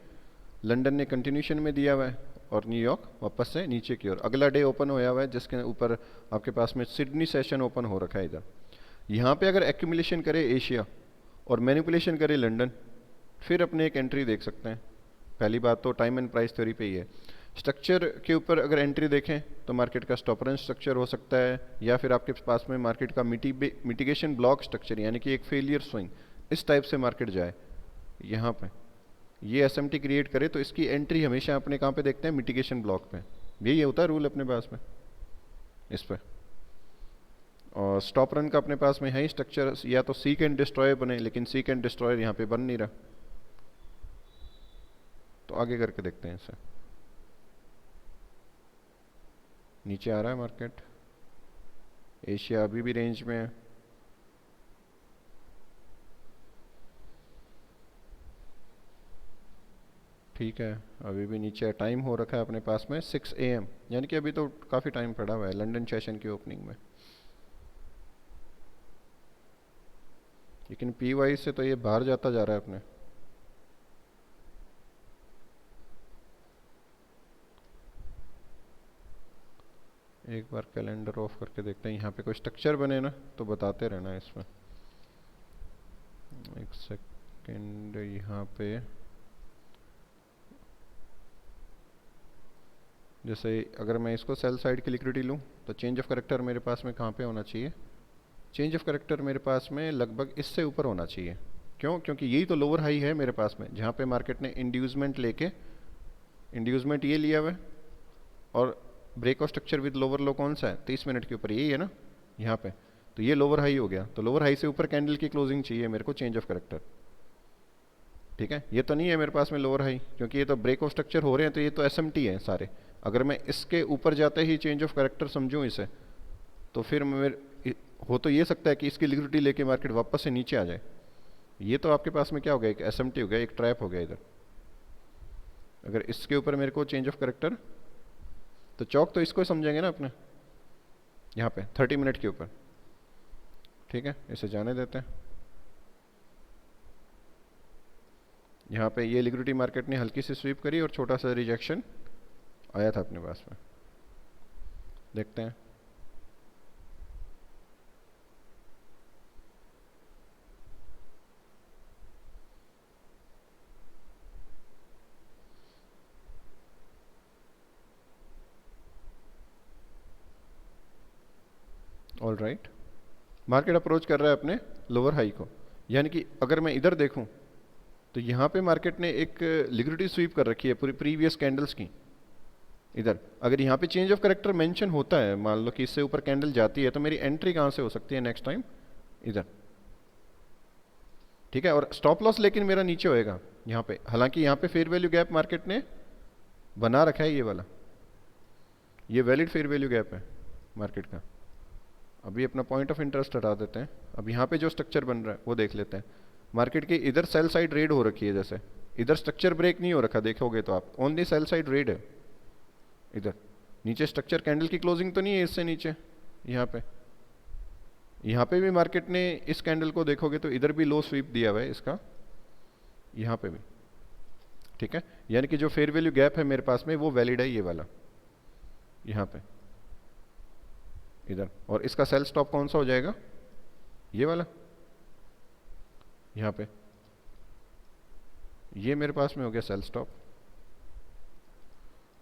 लंदन ने कंटिन्यूशन में दिया हुआ है, और न्यूयॉर्क वापस से नीचे की ओर अगला डे ओपन होया हुआ है, जिसके ऊपर आपके पास में सिडनी सेशन ओपन हो रखा है इधर। यहाँ पे अगर एक्यूमुलेशन करे एशिया और मैनिपुलेशन करे लंदन, फिर अपने एक एंट्री देख सकते हैं। पहली बात तो टाइम एंड प्राइस थ्योरी पे ही है। स्ट्रक्चर के ऊपर अगर एंट्री देखें तो मार्केट का स्टॉपर एंड स्ट्रक्चर हो सकता है, या फिर आपके पास में मार्केट का मिटिगेशन ब्लॉक स्ट्रक्चर, यानी कि एक फेलियर स्विंग, इस टाइप से मार्केट जाए यहाँ पे ये एसएमटी क्रिएट करे, तो इसकी एंट्री हमेशा अपने कहाँ पे देखते हैं? मिटिगेशन ब्लॉक पे। यही होता है रूल अपने पास में इस पे। और स्टॉप रन का अपने पास में है ही स्ट्रक्चर, या तो सीक एंड डिस्ट्रॉय बने, लेकिन सीक एंड डिस्ट्रॉयर यहाँ पे बन नहीं रहा। तो आगे करके देखते हैं इसे। नीचे आ रहा है मार्केट, एशिया अभी भी रेंज में है। ठीक है, अभी भी नीचे टाइम हो रखा है अपने पास में 6 AM, यानी कि अभी तो काफ़ी टाइम पड़ा हुआ है लंदन सेशन की ओपनिंग में। लेकिन पीवाई से तो ये बाहर जाता जा रहा है अपने। एक बार कैलेंडर ऑफ करके देखते हैं, यहाँ पे कोई स्ट्रक्चर बने ना तो बताते रहना इसमें। एक सेकेंड, यहाँ पे जैसे अगर मैं इसको सेल साइड की लिक्विडिटी लूँ तो चेंज ऑफ करेक्टर मेरे पास में कहाँ पे होना चाहिए? चेंज ऑफ करेक्टर मेरे पास में लगभग इससे ऊपर होना चाहिए। क्यों? क्योंकि यही तो लोअर हाई है मेरे पास में, जहाँ पे मार्केट ने इंड्यूसमेंट लेके, इंड्यूसमेंट ये लिया हुआ है, और break of structure with lower low कौन सा है? 30 मिनट के ऊपर, यही है ना यहाँ पे। तो ये लोअर हाई हो गया, तो लोअर हाई से ऊपर कैंडल की क्लोजिंग चाहिए मेरे को, चेंज ऑफ करेक्टर। ठीक है, ये तो नहीं है मेरे पास में लोअर हाई, क्योंकि ये तो ब्रेक ऑफ स्ट्रक्चर हो रहे हैं, तो ये तो एसएमटी है सारे। अगर मैं इसके ऊपर जाते ही चेंज ऑफ करेक्टर समझूं इसे, तो फिर मेरे हो तो ये सकता है कि इसकी लिक्विडिटी लेके मार्केट वापस से नीचे आ जाए। ये तो आपके पास में क्या हो गया? एक एसएमटी हो गया, एक ट्रैप हो गया इधर। अगर इसके ऊपर मेरे को चेंज ऑफ करेक्टर, तो चौक तो इसको समझेंगे ना अपने, यहाँ पे 30 मिनट के ऊपर। ठीक है, इसे जाने देते हैं। यहाँ पे ये लिक्विडिटी मार्केट ने हल्की सी स्वीप करी और छोटा सा रिजेक्शन आया था अपने पास में, देखते हैं। ऑल राइट, मार्केट अप्रोच कर रहा है अपने लोअर हाई को, यानी कि अगर मैं इधर देखूं तो यहाँ पे मार्केट ने एक लिक्विडिटी स्वीप कर रखी है पूरी प्रीवियस कैंडल्स की इधर। अगर यहाँ पे चेंज ऑफ करेक्टर मेंशन होता है, मान लो कि इससे ऊपर कैंडल जाती है, तो मेरी एंट्री कहाँ से हो सकती है नेक्स्ट टाइम? इधर। ठीक है, और स्टॉप लॉस लेकिन मेरा नीचे होएगा यहाँ पे। हालांकि यहाँ पे फेयर वैल्यू गैप मार्केट ने बना रखा है, ये वाला, ये वैलिड फेयर वैल्यू गैप है मार्केट का। अभी अपना पॉइंट ऑफ इंटरेस्ट हटा देते हैं। अब यहाँ पे जो स्ट्रक्चर बन रहा है वो देख लेते हैं। मार्केट की इधर सेल साइड रेड हो रखी है, जैसे इधर स्ट्रक्चर ब्रेक नहीं हो रखा, देखोगे तो आप ओनली सेल साइड रेड है इधर। नीचे स्ट्रक्चर कैंडल की क्लोजिंग तो नहीं है इससे नीचे, यहाँ पे भी मार्केट ने इस कैंडल को देखोगे तो इधर भी लो स्वीप दिया हुआ है इसका, यहाँ पे भी। ठीक है, यानी कि जो फेयर वैल्यू गैप है मेरे पास में वो वैलिड है, ये वाला यहाँ पे इधर। और इसका सेल स्टॉप कौन सा हो जाएगा, ये वाला यहाँ पे, ये मेरे पास में हो गया सेल स्टॉप।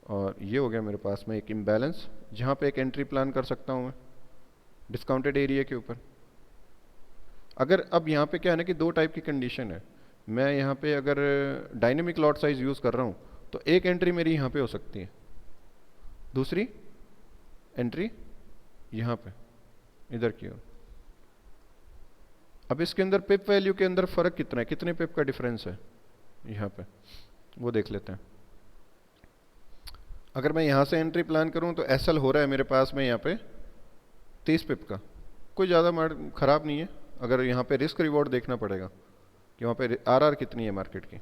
और ये हो गया मेरे पास में एक इम्बैलेंस, जहाँ पे एक एंट्री प्लान कर सकता हूँ मैं डिस्काउंटेड एरिया के ऊपर। अगर अब यहाँ पे क्या है ना कि दो टाइप की कंडीशन है, मैं यहाँ पे अगर डायनेमिक लॉट साइज यूज़ कर रहा हूँ तो एक एंट्री मेरी यहाँ पे हो सकती है, दूसरी एंट्री यहाँ पे इधर की ओर। अब इसके अंदर पिप वैल्यू के अंदर फ़र्क कितना है, कितने पिप का डिफरेंस है यहाँ पे, वो देख लेते हैं। अगर मैं यहाँ से एंट्री प्लान करूँ तो एसएल हो रहा है मेरे पास में यहाँ पे 30 पिप का, कोई ज़्यादा ख़राब नहीं है। अगर यहाँ पे रिस्क रिवॉर्ड देखना पड़ेगा कि वहाँ पे आरआर कितनी है मार्केट की।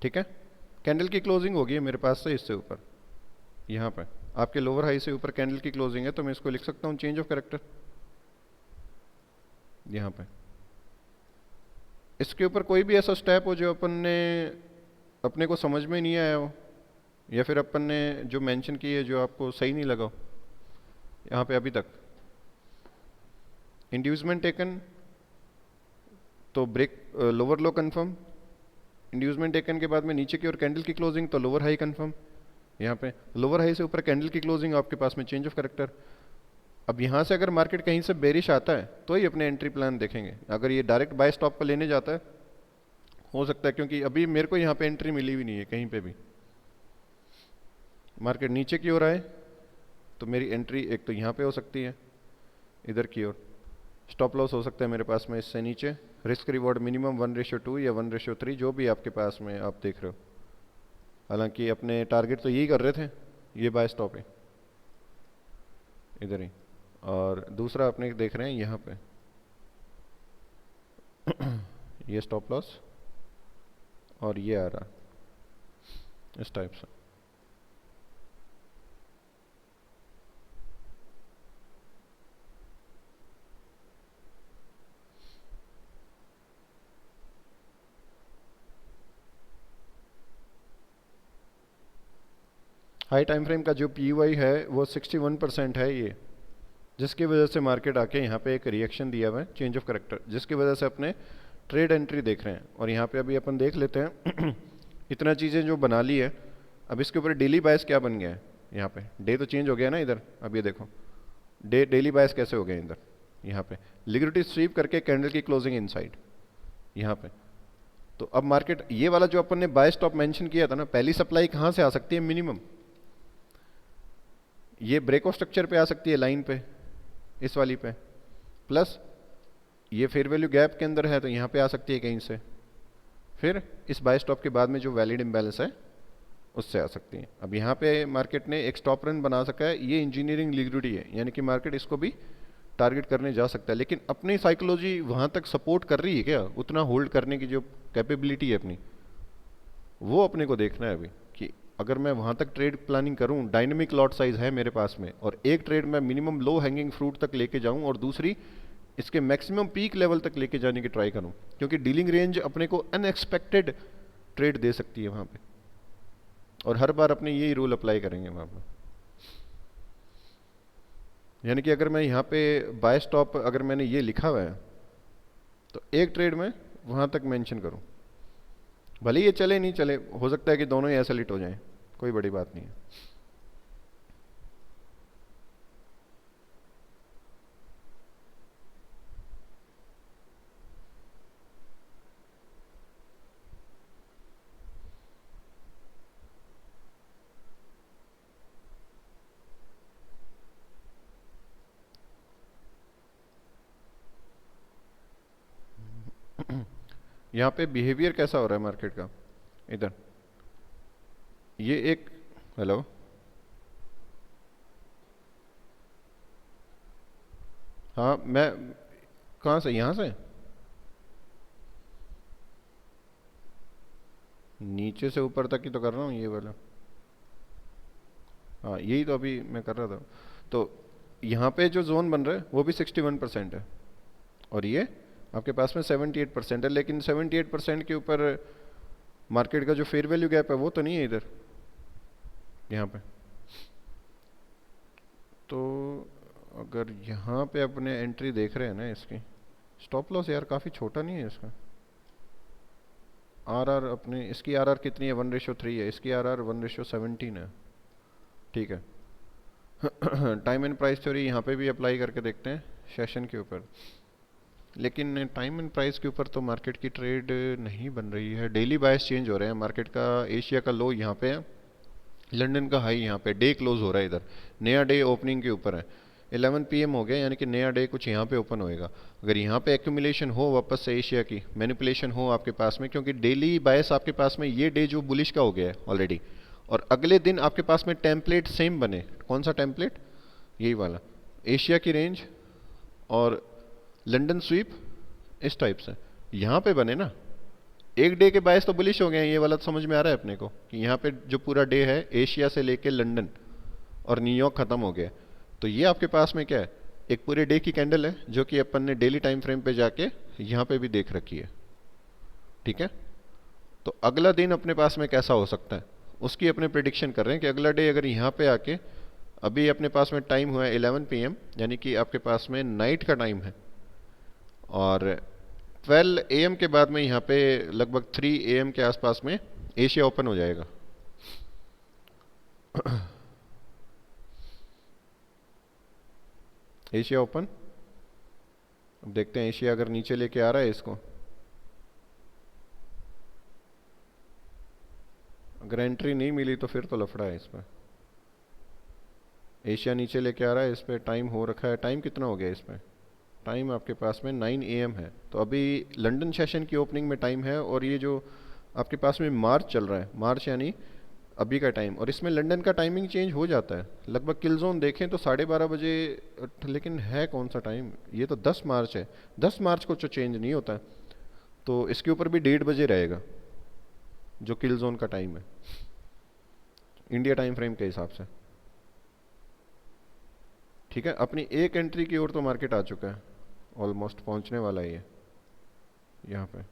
ठीक है, कैंडल की क्लोजिंग होगी मेरे पास से इससे ऊपर, यहाँ पे आपके लोअर हाई से ऊपर कैंडल की क्लोजिंग है, तो मैं इसको लिख सकता हूँ चेंज ऑफ कैरेक्टर यहाँ पे। इसके ऊपर कोई भी ऐसा स्टेप हो जो अपने को समझ में नहीं आया हो, या फिर अपन ने जो मेंशन की है जो आपको सही नहीं लगा हो यहाँ पे अभी तक। इंड्यूसमेंट टेकन तो break lower low confirm, inducement taken के बाद में नीचे की ओर कैंडल की क्लोजिंग तो लोअर हाई कंफर्म, यहाँ पे लोअर हाई से ऊपर कैंडल की क्लोजिंग आपके पास में चेंज ऑफ कैरेक्टर। अब यहाँ से अगर मार्केट कहीं से बेरिश आता है तो ही अपने एंट्री प्लान देखेंगे। अगर ये डायरेक्ट बाय स्टॉप पर लेने जाता है हो सकता है, क्योंकि अभी मेरे को यहाँ पे एंट्री मिली भी नहीं है कहीं पे भी। मार्केट नीचे की ओर आए तो मेरी एंट्री एक तो यहाँ पे हो सकती है इधर की ओर, स्टॉप लॉस हो सकता है मेरे पास में इससे नीचे, रिस्क रिवॉर्ड मिनिमम 1:2 या 1:3 जो भी आपके पास में आप देख रहे हो। हालांकि अपने टारगेट तो यही कर रहे थे, ये बाय स्टॉप है इधर ही, और दूसरा अपने देख रहे हैं यहाँ पे ये स्टॉप लॉस और ये आ रहा इस टाइप से। हाई टाइम फ्रेम का जो पीवाई है वो 61% है ये, जिसकी वजह से मार्केट आके यहाँ पे एक रिएक्शन दिया हुआ है चेंज ऑफ करेक्टर, जिसकी वजह से अपने ट्रेड एंट्री देख रहे हैं। और यहाँ पे अभी अपन देख लेते हैं इतना चीज़ें जो बना ली है, अब इसके ऊपर डेली बायस क्या बन गया है। यहाँ पे डे तो चेंज हो गया ना इधर, अब ये देखो डेली बायस कैसे हो गए इधर, यहाँ पे लिक्विडिटी स्वीप करके कैंडल की क्लोजिंग इनसाइड यहाँ पे। तो अब मार्केट ये वाला जो अपन ने बाय स्टॉप मेंशन किया था ना, पहली सप्लाई कहाँ से आ सकती है मिनिमम, ये ब्रेक ऑफ स्ट्रक्चर पे आ सकती है लाइन पे, इस वाली पे, प्लस ये फेयर वैल्यू गैप के अंदर है तो यहाँ पे आ सकती है कहीं से, फिर इस बाय स्टॉप के बाद में जो वैलिड इम्बैलेंस है उससे आ सकती है। अब यहाँ पे मार्केट ने एक स्टॉप रन बना सका है, ये इंजीनियरिंग लिक्विडिटी है, यानी कि मार्केट इसको भी टारगेट करने जा सकता है। लेकिन अपनी साइकोलॉजी वहाँ तक सपोर्ट कर रही है क्या, उतना होल्ड करने की जो कैपेबिलिटी है अपनी, वो अपने को देखना है अभी कि अगर मैं वहाँ तक ट्रेड प्लानिंग करूँ, डायनेमिक लॉट साइज है मेरे पास में, और एक ट्रेड मैं मिनिमम लो हैंगिंग फ्रूट तक लेके जाऊँ और दूसरी इसके मैक्सिमम पीक लेवल तक लेके जाने की ट्राई करूँ, क्योंकि डीलिंग रेंज अपने को अनएक्सपेक्टेड ट्रेड दे सकती है वहाँ पे, और हर बार अपने यही रूल अप्लाई करेंगे वहाँ पे। यानी कि अगर मैं यहाँ पे बाय स्टॉप अगर मैंने ये लिखा हुआ है तो एक ट्रेड में वहाँ तक मेंशन करूँ, भले ये चले नहीं चले, हो सकता है कि दोनों ही ऐसे लिट हो जाएं, कोई बड़ी बात नहीं है। यहाँ पे बिहेवियर कैसा हो रहा है मार्केट का, इधर ये एक, हेलो हाँ, मैं कहाँ से, यहाँ से नीचे से ऊपर तक ही तो कर रहा हूँ ये वाला। हाँ यही तो अभी मैं कर रहा था। तो यहाँ पे जो जोन बन रहा है वो भी 61% है, और ये आपके पास में 78% है, लेकिन 78% के ऊपर मार्केट का जो फेयर वैल्यू गैप है वो तो नहीं है इधर, यहाँ पे। तो अगर यहाँ पे अपने एंट्री देख रहे हैं ना इसकी, स्टॉप लॉस यार काफ़ी छोटा नहीं है इसका। आर आर अपने, इसकी आर आर कितनी है, 1:3 है, इसकी आर आर 1:17 है। ठीक है। टाइम एंड प्राइस थ्योरी यहाँ पे भी अप्लाई करके देखते हैं सेशन के ऊपर, लेकिन टाइम एंड प्राइस के ऊपर तो मार्केट की ट्रेड नहीं बन रही है। डेली बायस चेंज हो रहे हैं मार्केट का। एशिया का लो यहाँ पे है, लंदन का हाई यहाँ पे, डे क्लोज हो रहा है इधर, नया डे ओपनिंग के ऊपर है। 11 PM हो गया, यानी कि नया डे कुछ यहाँ पे ओपन होएगा। अगर यहाँ पे एक्यूमुलेशन हो वापस से एशिया की, मैनिपुलेशन हो आपके पास में, क्योंकि डेली बायस आपके पास में ये डे जो बुलिश का हो गया है ऑलरेडी, और अगले दिन आपके पास में टेम्पलेट सेम बने। कौन सा टेम्पलेट? यही वाला, एशिया की रेंज और लंदन स्वीप, इस टाइप से यहाँ पे बने ना। एक डे के बायस तो बुलिश हो गए हैं, ये वाला तो समझ में आ रहा है अपने को कि यहाँ पे जो पूरा डे है एशिया से लेके लंदन और न्यूयॉर्क खत्म हो गया। तो ये आपके पास में क्या है, एक पूरे डे की कैंडल है जो कि अपन ने डेली टाइम फ्रेम पे जाके यहाँ पे भी देख रखी है। ठीक है। तो अगला दिन अपने पास में कैसा हो सकता है उसकी अपने प्रिडिक्शन कर रहे हैं कि अगला डे अगर यहाँ पे आके, अभी अपने पास में टाइम हुआ है 11 PM, यानी कि आपके पास में नाइट का टाइम है, और 12 AM के बाद में यहाँ पे लगभग 3 AM के आसपास में एशिया ओपन हो जाएगा। एशिया ओपन, अब देखते हैं एशिया अगर नीचे लेके आ रहा है इसको। अगर एंट्री नहीं मिली तो फिर तो लफड़ा है इस पर। एशिया नीचे लेके आ रहा है, इस पर टाइम हो रखा है, टाइम कितना हो गया इस पर? टाइम आपके पास में 9 AM है। तो अभी लंदन सेशन की ओपनिंग में टाइम है, और ये जो आपके पास में मार्च चल रहा है, मार्च यानी अभी का टाइम, और इसमें लंदन का टाइमिंग चेंज हो जाता है लगभग। किल जोन देखें तो 12:30 बजे, लेकिन है कौन सा टाइम, ये तो 10 मार्च है। 10 मार्च को तो चेंज नहीं होता है, तो इसके ऊपर भी 1:30 बजे रहेगा जो किल जोन का टाइम है इंडिया टाइम फ्रेम के हिसाब से। ठीक है, अपनी एक एंट्री की ओर तो मार्केट आ चुका है, ऑलमोस्ट पहुंचने वाला ही है यहाँ पे।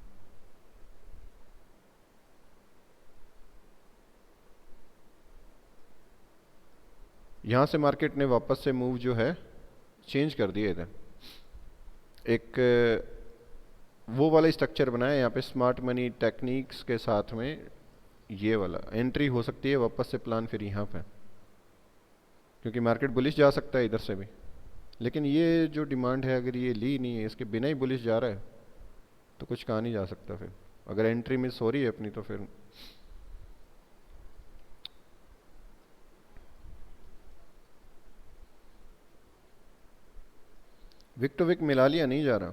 यहाँ से मार्केट ने वापस से मूव जो है चेंज कर दिया इधर। एक वो वाला स्ट्रक्चर बनाया यहाँ पे स्मार्ट मनी टेक्निक्स के साथ में, ये वाला एंट्री हो सकती है वापस से प्लान फिर यहाँ पे, क्योंकि मार्केट बुलिश जा सकता है इधर से भी। लेकिन ये जो डिमांड है अगर ये ली नहीं है, इसके बिना ही बुलिश जा रहा है, तो कुछ कहा नहीं जा सकता फिर। अगर एंट्री मिस हो रही है अपनी तो फिर विक टू विक मिला लिया नहीं जा रहा।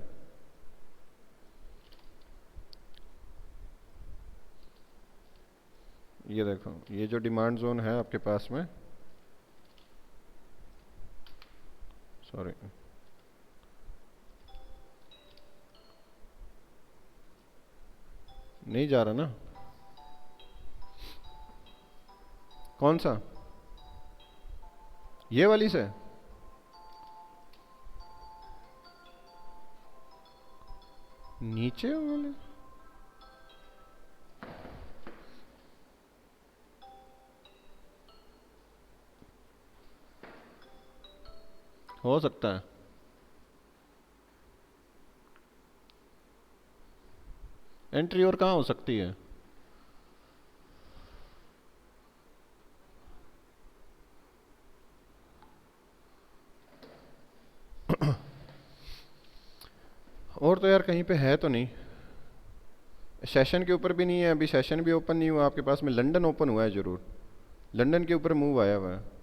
ये देखो, ये जो डिमांड जोन है आपके पास में, सॉरी, नहीं जा रहा ना। कौन सा? ये वाली से? नीचे वाले? हो सकता है। एंट्री और कहाँ हो सकती है? और तो यार कहीं पे है तो नहीं। सेशन के ऊपर भी नहीं है, अभी सेशन भी ओपन नहीं हुआ आपके पास में। लंदन ओपन हुआ है जरूर, लंदन के ऊपर मूव आया हुआ है।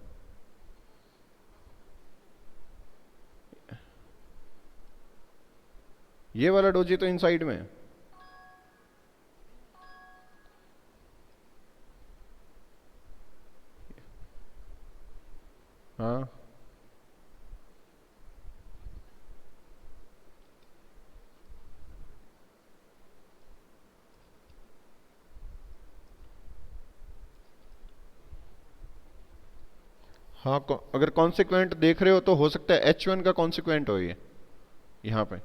ये वाला डोजी तो इनसाइड में है। हाँ, हाँ, अगर कॉन्सिक्वेंट देख रहे हो तो हो सकता है H1 का कॉन्सिक्वेंट हो ये यहाँ पे।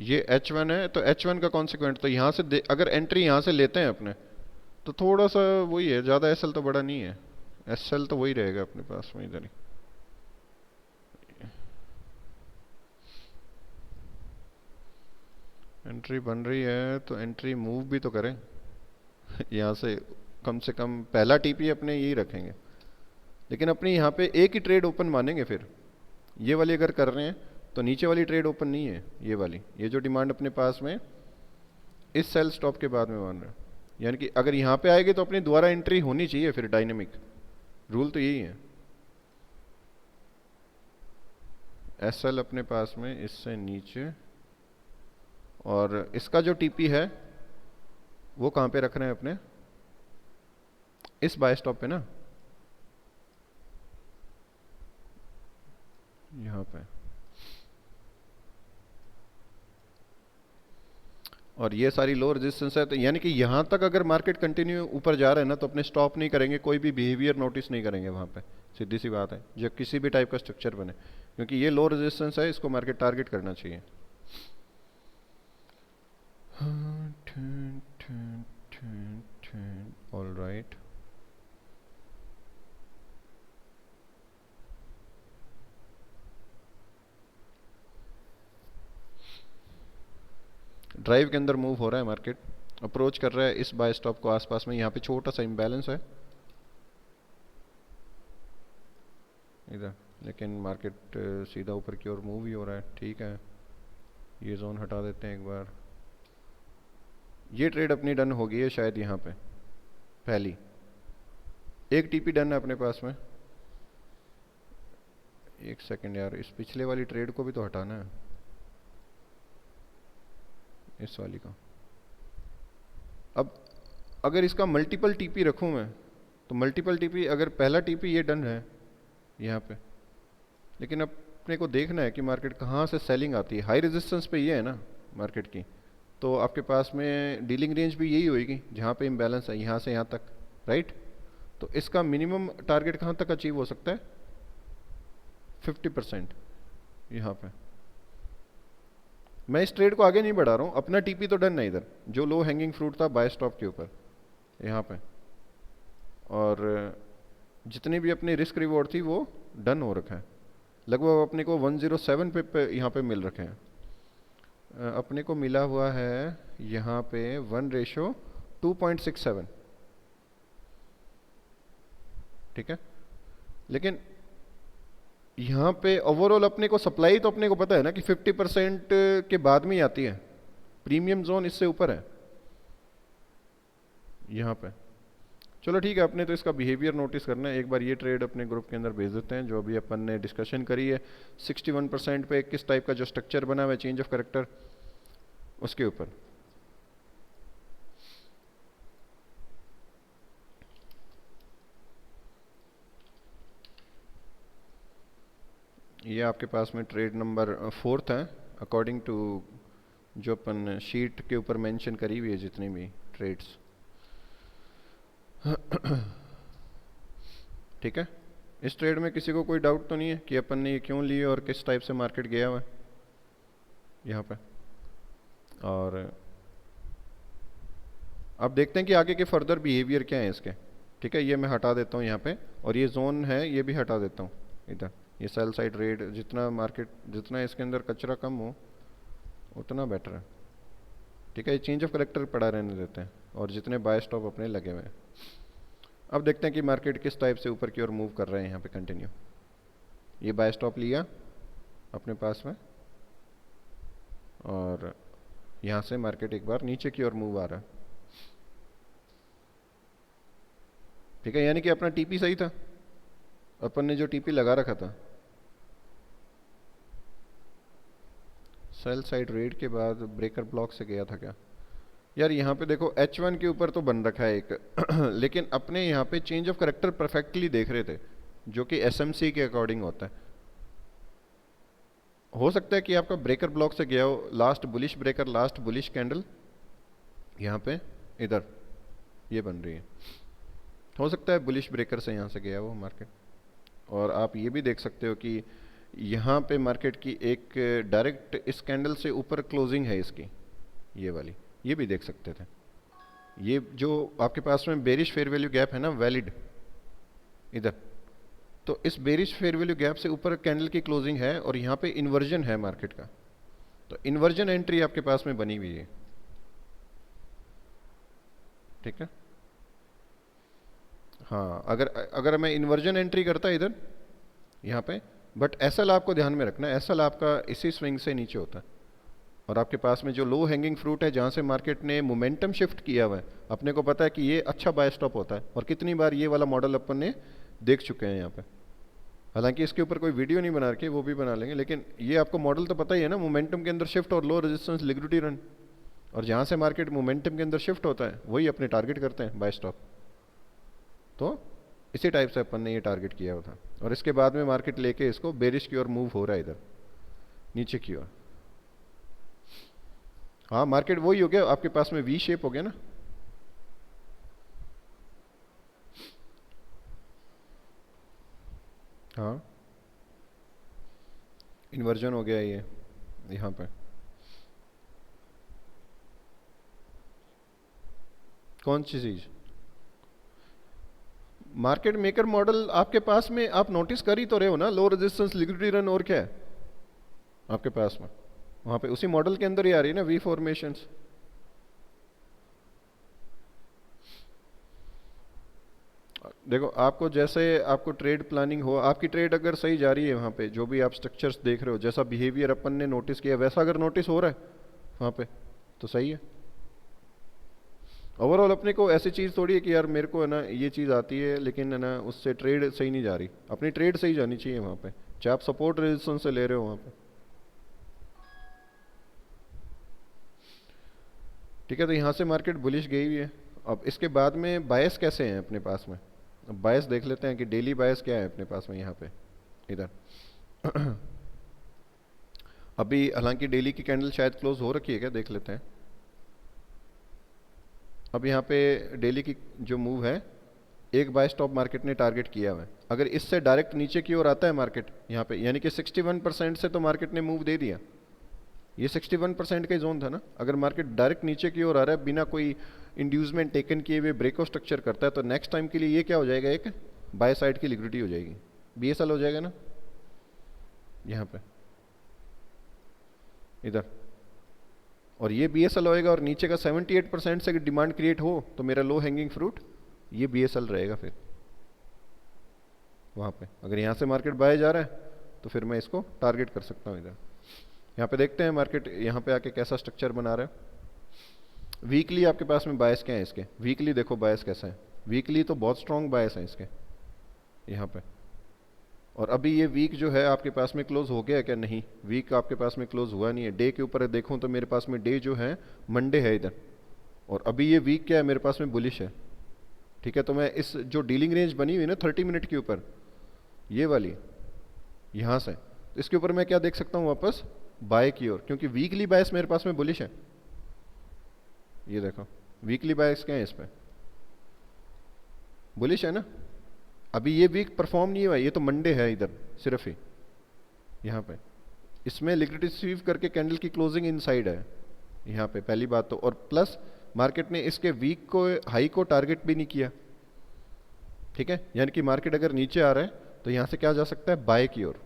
ये H1 है तो H1 का कॉन्सिक्वेंट, तो यहाँ से अगर एंट्री यहाँ से लेते हैं अपने, तो थोड़ा सा वही है, ज़्यादा एसएल तो बड़ा नहीं है, एसएल तो वही रहेगा अपने पास में इधर ही। एंट्री बन रही है तो एंट्री मूव भी तो करें यहाँ से, कम से कम पहला टीपी अपने यही रखेंगे, लेकिन अपनी यहाँ पे एक ही ट्रेड ओपन मानेंगे फिर। ये वाली अगर कर रहे हैं तो नीचे वाली ट्रेड ओपन नहीं है, ये वाली, ये जो डिमांड अपने पास में इस सेल स्टॉप के बाद में मान रहे हैं, यानी कि अगर यहाँ पे आएगी तो अपनी दोबारा एंट्री होनी चाहिए फिर, डायनेमिक रूल तो यही है। एसएल अपने पास में इससे नीचे, और इसका जो टीपी है वो कहाँ पे रख रहे हैं अपने, इस बाय स्टॉप पे ना, यहाँ पे। और ये सारी लो रेजिस्टेंस है, तो यानी कि यहाँ तक अगर मार्केट कंटिन्यू ऊपर जा रहा है ना तो अपने स्टॉप नहीं करेंगे, कोई भी बिहेवियर नोटिस नहीं करेंगे वहाँ पे, सीधी सी बात है, जब किसी भी टाइप का स्ट्रक्चर बने, क्योंकि ये लो रेजिस्टेंस है, इसको मार्केट टारगेट करना चाहिए। ऑल राइट, ड्राइव के अंदर मूव हो रहा है मार्केट, अप्रोच कर रहा है इस बाय स्टॉप को आसपास में, यहाँ पे छोटा सा इम्बैलेंस है इधर, लेकिन मार्केट सीधा ऊपर की ओर मूव ही हो रहा है, ठीक है। ये जोन हटा देते हैं एक बार। ये ट्रेड अपनी डन हो गई है शायद यहाँ पे, पहली एक टीपी डन है अपने पास में। एक सेकंड यार, इस पिछले वाली ट्रेड को भी तो हटाना है, इस वाली का। अब अगर इसका मल्टीपल टीपी रखूं मैं, तो मल्टीपल टीपी, अगर पहला टीपी ये डन है यहाँ पे, लेकिन अपने को देखना है कि मार्केट कहाँ से सेलिंग आती है, हाई रेजिस्टेंस पे ये है ना मार्केट की, तो आपके पास में डीलिंग रेंज भी यही होएगी जहाँ पे इम्बैलेंस है, यहाँ से यहाँ तक, राइट। तो इसका मिनिमम टारगेट कहाँ तक अचीव हो सकता है, 50% यहाँ पे। मैं इस ट्रेड को आगे नहीं बढ़ा रहा हूँ, अपना टीपी तो डन है इधर, जो लो हैंगिंग फ्रूट था बाय स्टॉप के ऊपर यहाँ पे, और जितनी भी अपनी रिस्क रिवॉर्ड थी वो डन हो रखा है, लगभग अपने को 107 पे यहाँ पे मिल रखे हैं। अपने को मिला हुआ है यहाँ पे 1:2.67, ठीक है। लेकिन यहाँ पे ओवरऑल अपने को सप्लाई तो अपने को पता है ना कि 50% के बाद में ही आती है, प्रीमियम जोन इससे ऊपर है यहाँ पे। चलो ठीक है, अपने तो इसका बिहेवियर नोटिस करना है, एक बार ये ट्रेड अपने ग्रुप के अंदर भेज देते हैं जो अभी अपन ने डिस्कशन करी है, 61% पे किस टाइप का जो स्ट्रक्चर बना हुआ है, चेंज ऑफ करेक्टर, उसके ऊपर। ये आपके पास में ट्रेड नंबर 4 है अकॉर्डिंग टू जो अपन शीट के ऊपर मेंशन करी हुई है जितनी भी ट्रेड्स। ठीक है, इस ट्रेड में किसी को कोई डाउट तो नहीं है कि अपन ने ये क्यों लिए और किस टाइप से मार्केट गया हुआ है यहाँ पे। और अब देखते हैं कि आगे के फर्दर बिहेवियर क्या है इसके। ठीक है, ये मैं हटा देता हूँ यहाँ पे, और ये जोन है ये भी हटा देता हूँ इधर। ये सेल साइड रेड, जितना मार्केट, जितना इसके अंदर कचरा कम हो उतना बेटर है। ठीक है, ये चेंज ऑफ करेक्टर पड़ा रहने देते हैं, और जितने बाय स्टॉप अपने लगे हुए हैं। अब देखते हैं कि मार्केट किस टाइप से ऊपर की ओर मूव कर रहे हैं यहाँ पे कंटिन्यू। ये बाय स्टॉप लिया अपने पास में, और यहाँ से मार्केट एक बार नीचे की ओर मूव आ रहा है। ठीक है, यानी कि अपना टीपी सही था, अपन ने जो टीपी लगा रखा था सेल साइड रेड के बाद ब्रेकर ब्लॉक से गया था क्या यार। यहाँ पे देखो H1 के ऊपर तो बन रखा है एक लेकिन अपने यहाँ पे चेंज ऑफ करेक्टर परफेक्टली देख रहे थे, जो कि SMC के अकॉर्डिंग होता है। हो सकता है कि आपका ब्रेकर ब्लॉक से गया हो, last bullish breaker, last bullish candle यहाँ पे इधर ये बन रही है, हो सकता है बुलिश ब्रेकर से यहाँ से गया वो मार्केट, और आप ये भी देख सकते हो कि यहाँ पे मार्केट की एक डायरेक्ट इस कैंडल से ऊपर क्लोजिंग है इसकी, ये वाली, ये भी देख सकते थे। ये जो आपके पास में बेरिश फेयर वैल्यू गैप है ना वैलिड इधर, तो इस बेरिश फेयर वैल्यू गैप से ऊपर कैंडल की क्लोजिंग है और यहाँ पे इन्वर्जन है मार्केट का, तो इन्वर्जन एंट्री आपके पास में बनी हुई है। ठीक है, हाँ, अगर मैं इन्वर्जन एंट्री करता इधर यहाँ पे, बट एसएल आपको ध्यान में रखना है, एसएल आपका इसी स्विंग से नीचे होता है, और आपके पास में जो लो हैंगिंग फ्रूट है जहाँ से मार्केट ने मोमेंटम शिफ्ट किया हुआ है, अपने को पता है कि ये अच्छा बाय स्टॉप होता है, और कितनी बार ये वाला मॉडल अपन ने देख चुके हैं यहाँ पे। हालांकि इसके ऊपर कोई वीडियो नहीं बना रखी, वो भी बना लेंगे, लेकिन ये आपको मॉडल तो पता ही है ना, मोमेंटम के अंदर शिफ्ट और लो रेजिस्टेंस लिक्विडिटी रन, और जहाँ से मार्केट मोमेंटम के अंदर शिफ्ट होता है वही अपने टारगेट करते हैं बाय स्टॉप। तो इसी टाइप से अपन ने ये टारगेट किया हुआ था, और इसके बाद में मार्केट लेके इसको बेरिश की ओर मूव हो रहा है इधर नीचे की ओर। हाँ, मार्केट वही हो गया आपके पास में, वी शेप हो गया ना। हाँ, इन्वर्जन हो गया ये यहाँ पे। कौन सी चीज? मार्केट मेकर मॉडल आपके पास में आप नोटिस कर ही तो रहे हो ना, लो रेजिस्टेंस लिक्विडिटी रन, और क्या है आपके पास में वहां पे उसी मॉडल के अंदर ही आ रही है ना वी फॉर्मेशंस। देखो, आपको जैसे आपको ट्रेड प्लानिंग हो, आपकी ट्रेड अगर सही जा रही है वहां पे, जो भी आप स्ट्रक्चर्स देख रहे हो, जैसा बिहेवियर अपन ने नोटिस किया वैसा अगर नोटिस हो रहा है वहां पे, तो सही है। ओवरऑल अपने को ऐसी चीज़ थोड़ी है कि यार मेरे को है ना ये चीज़ आती है लेकिन है ना उससे ट्रेड सही नहीं जा रही, अपनी ट्रेड सही जानी चाहिए वहाँ पे, चाहे आप सपोर्ट रेजिस्टेंस से ले रहे हो वहाँ पे। ठीक है, तो यहाँ से मार्केट बुलिश गई हुई है। अब इसके बाद में बायस कैसे हैं अपने पास में, अब बायस देख लेते हैं कि डेली बायस क्या है अपने पास में यहाँ पे इधर। अभी हालांकि डेली की कैंडल शायद क्लोज हो रखी है क्या, देख लेते हैं। अब यहाँ पे डेली की जो मूव है, एक बाय स्टॉप मार्केट ने टारगेट किया हुआ है, अगर इससे डायरेक्ट नीचे की ओर आता है मार्केट यहाँ पे, यानी कि 61% से तो मार्केट ने मूव दे दिया, ये 61% का ही जोन था ना। अगर मार्केट डायरेक्ट नीचे की ओर आ रहा है बिना कोई इंड्यूसमेंट टेकन किए हुए ब्रेकआउट स्ट्रक्चर करता है, तो नेक्स्ट टाइम के लिए ये क्या हो जाएगा, एक बाय साइड की लिक्विडिटी हो जाएगी, बीएसएल हो जाएगा ना यहाँ पे इधर, और ये बीएसएल होएगा, और नीचे का 78% से डिमांड क्रिएट हो तो मेरा लो हैंगिंग फ्रूट ये बीएसएल रहेगा फिर वहां पे। अगर यहाँ से मार्केट बाय जा रहा है तो फिर मैं इसको टारगेट कर सकता हूँ इधर। यहाँ पे देखते हैं मार्केट यहाँ पे आके कैसा स्ट्रक्चर बना रहा है। वीकली आपके पास में बायस क्या है इसके, वीकली देखो बायस कैसा है, वीकली तो बहुत स्ट्रॉन्ग बायस है इसके यहाँ पे। और अभी ये वीक जो है आपके पास में क्लोज हो गया क्या, नहीं, वीक आपके पास में क्लोज हुआ नहीं है। डे के ऊपर देखूं तो मेरे पास में डे जो है मंडे है इधर, और अभी ये वीक क्या है मेरे पास में बुलिश है। ठीक है, तो मैं इस जो डीलिंग रेंज बनी हुई ना 30 मिनट के ऊपर, ये वाली यहां से, तो इसके ऊपर मैं क्या देख सकता हूं, वापस बाय की ओर, क्योंकि वीकली बायस मेरे पास में बुलिश है। ये देखो वीकली बायस क्या है इस पर, बुलिश है ना। अभी ये वीक परफॉर्म नहीं हुआ, ये तो मंडे है इधर सिर्फ ही यहाँ पे, इसमें लिक्विडिटी स्वीप करके कैंडल की क्लोजिंग इनसाइड है यहाँ पे, पहली बात तो। और प्लस मार्केट ने इसके वीक को हाई को टारगेट भी नहीं किया। ठीक है, यानी कि मार्केट अगर नीचे आ रहा है तो यहाँ से क्या जा सकता है, बाय की ओर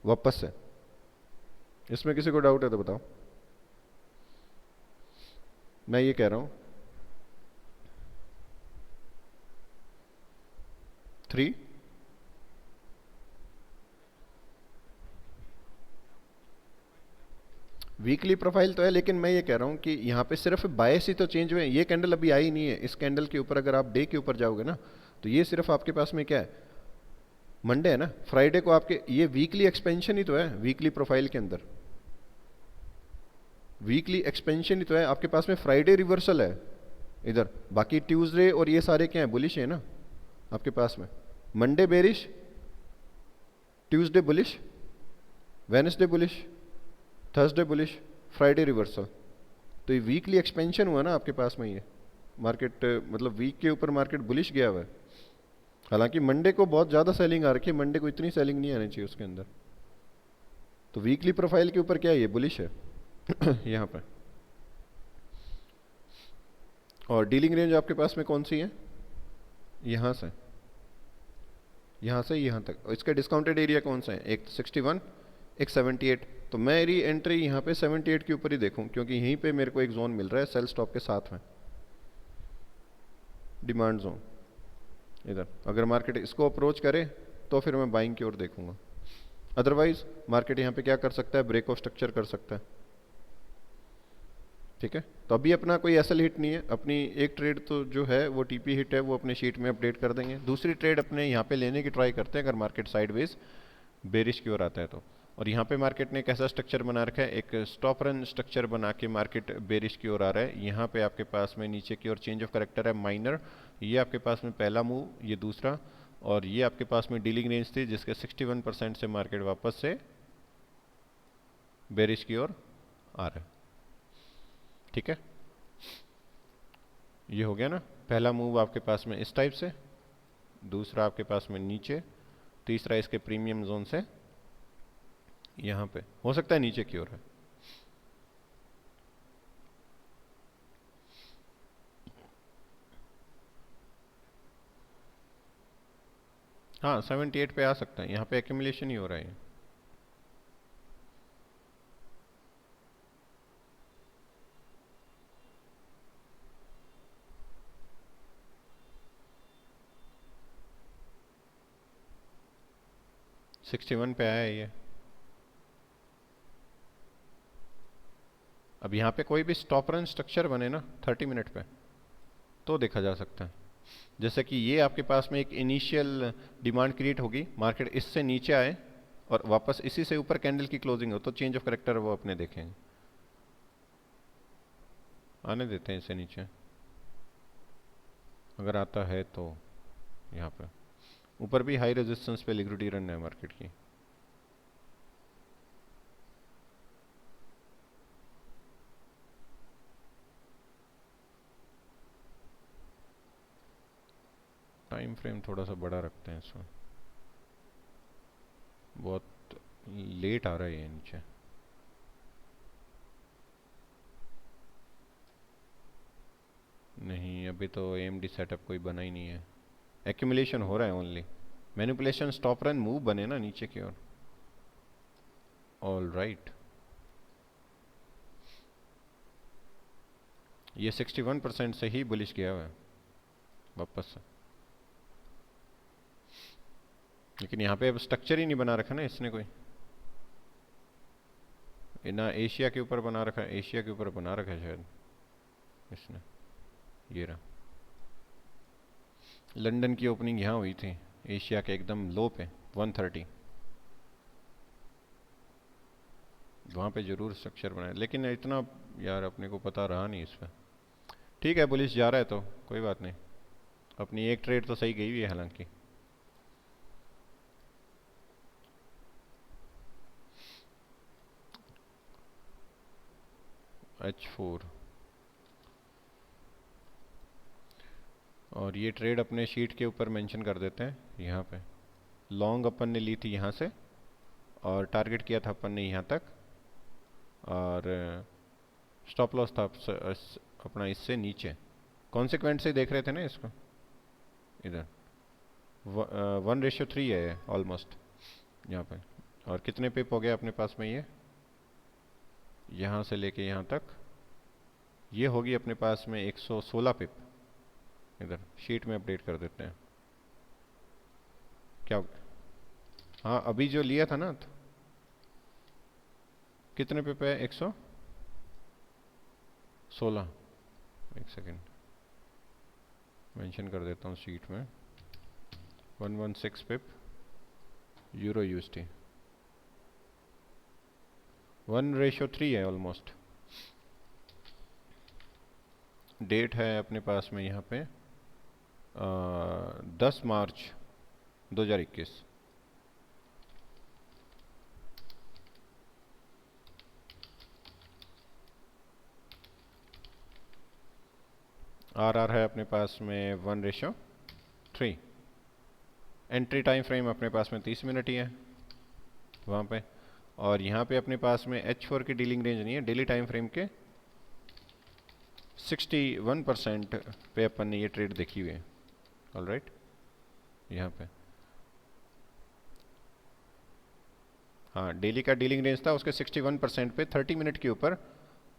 वापस से। इसमें किसी को डाउट है तो बताओ, मैं ये कह रहा हूं 3 वीकली प्रोफाइल तो है, लेकिन मैं ये कह रहा हूं कि यहाँ पे सिर्फ बायस ही तो चेंज हुए हैं, ये कैंडल अभी आई नहीं है। इस कैंडल के ऊपर अगर आप डे के ऊपर जाओगे ना, तो ये सिर्फ आपके पास में क्या है, मंडे है ना, फ्राइडे को आपके ये वीकली एक्सपेंशन ही तो है, वीकली प्रोफाइल के अंदर वीकली एक्सपेंशन ही तो है आपके पास में। फ्राइडे रिवर्सल है इधर, बाकी ट्यूसडे और ये सारे क्या है, बुलिश है ना आपके पास में। Monday bearish, Tuesday bullish, Wednesday bullish, Thursday bullish, Friday reversal. तो ये वीकली एक्सपेंशन हुआ ना आपके पास में, ये मार्केट मतलब वीक के ऊपर मार्केट बुलिश गया हुआ है। हालांकि मंडे को बहुत ज़्यादा सेलिंग आ रखी है, मंडे को इतनी सेलिंग नहीं आनी चाहिए उसके अंदर। तो वीकली प्रोफाइल के ऊपर क्या है, ये बुलिश है यहाँ पे। और डीलिंग रेंज आपके पास में कौन सी है, यहाँ से यहाँ तक। और इसका डिस्काउंटेड एरिया कौन सा है, एक 61, एक 78। तो मेरी एंट्री यहाँ पे 78 के ऊपर ही देखूँ, क्योंकि यहीं पे मेरे को एक जोन मिल रहा है सेल स्टॉप के साथ में, डिमांड जोन। इधर अगर मार्केट इसको अप्रोच करे तो फिर मैं बाइंग की ओर देखूंगा। अदरवाइज मार्केट यहाँ पे क्या कर सकता है, ब्रेक ऑफ स्ट्रक्चर कर सकता है। ठीक है, तो अभी अपना कोई एसएल हिट नहीं है, अपनी एक ट्रेड तो जो है वो टीपी हिट है, वो अपने शीट में अपडेट कर देंगे। दूसरी ट्रेड अपने यहाँ पे लेने की ट्राई करते हैं अगर मार्केट साइडवेज बेरिश की ओर आता है तो। और यहाँ पे मार्केट ने कैसा स्ट्रक्चर बना रखा है, एक स्टॉप रन स्ट्रक्चर बना के मार्केट बेरिश की ओर आ रहा है। यहाँ पे आपके पास में नीचे की ओर चेंज ऑफ करेक्टर है माइनर, ये आपके पास में पहला मूव, ये दूसरा, और ये आपके पास में डीलिंग रेंज थी जिसके 61% से मार्केट वापस से बेरिश की ओर आ रहा है। ठीक है, ये हो गया ना, पहला मूव आपके पास में इस टाइप से, दूसरा आपके पास में नीचे, तीसरा इसके प्रीमियम जोन से यहाँ पे, हो सकता है नीचे की ओर है। हाँ 78 पे आ सकता है, यहाँ पे एक्यूमुलेशन ही हो रहा है। 61 पे आया है ये। अब यहाँ पे कोई भी स्टॉप रन स्ट्रक्चर बने ना 30 मिनट पे तो देखा जा सकता है। जैसे कि ये आपके पास में एक इनिशियल डिमांड क्रिएट होगी, मार्केट इससे नीचे आए और वापस इसी से ऊपर कैंडल की क्लोजिंग हो, तो चेंज ऑफ करेक्टर वो अपने देखेंगे। आने देते हैं इसे नीचे, अगर आता है तो। यहाँ पे ऊपर भी हाई रेजिस्टेंस पे लिक्विडिटी रन है मार्केट की। टाइम फ्रेम थोड़ा सा बड़ा रखते हैं इसमें, बहुत लेट आ रहा है ये नीचे। नहीं अभी तो AMD सेटअप कोई बना ही नहीं है, एक्यूमुलेशन हो रहा है only. Manipulation stop run move बने ना नीचे की ओर। ऑल राइट, ये 61% से ही बुलिश गया हुआ है वापस से। लेकिन यहाँ पे अब स्ट्रक्चर ही नहीं बना रखा ना इसने कोई, ना एशिया के ऊपर बना रखा है, एशिया के ऊपर बना रखा है शायद इसने। ये रहा, लंदन की ओपनिंग यहाँ हुई थी एशिया के एकदम लो पे 130, वहाँ पे जरूर स्ट्रक्चर बनाया, लेकिन इतना यार अपने को पता रहा नहीं इस पर। ठीक है, पुलिस जा रहा है तो कोई बात नहीं, अपनी एक ट्रेड तो सही गई हुई है हालांकि। H4 और ये ट्रेड अपने शीट के ऊपर मेंशन कर देते हैं। यहाँ पे लॉन्ग अपन ने ली थी यहाँ से और टारगेट किया था अपन ने यहाँ तक, और स्टॉप लॉस था अपना इससे नीचे। कॉन्सिक्वेंट से देख रहे थे ना इसको, इधर 1:3 है ऑलमोस्ट यहाँ पे। और कितने पिप हो गया अपने पास में, ये यहाँ से लेके यहाँ तक ये होगी अपने पास में 116 पिप। इधर शीट में अपडेट कर देते हैं क्या। हाँ अभी जो लिया था ना, तो कितने पिप है, 116। एक सेकेंड मेंशन कर देता हूँ शीट में, 116 पिप यूरो USD, 1:3 है ऑलमोस्ट। डेट है अपने पास में यहाँ पे 10 मार्च 2021। RR है अपने पास में 1:3। एंट्री टाइम फ्रेम अपने पास में 30 मिनट ही है वहाँ पे। और यहाँ पे अपने पास में H4 की डीलिंग रेंज नहीं है, डेली टाइम फ्रेम के 61% पे अपन ने ये ट्रेड देखी हुई है। ऑलराइट, यहाँ पे हाँ डेली का डीलिंग रेंज था, उसके 61% पे 30 मिनट के ऊपर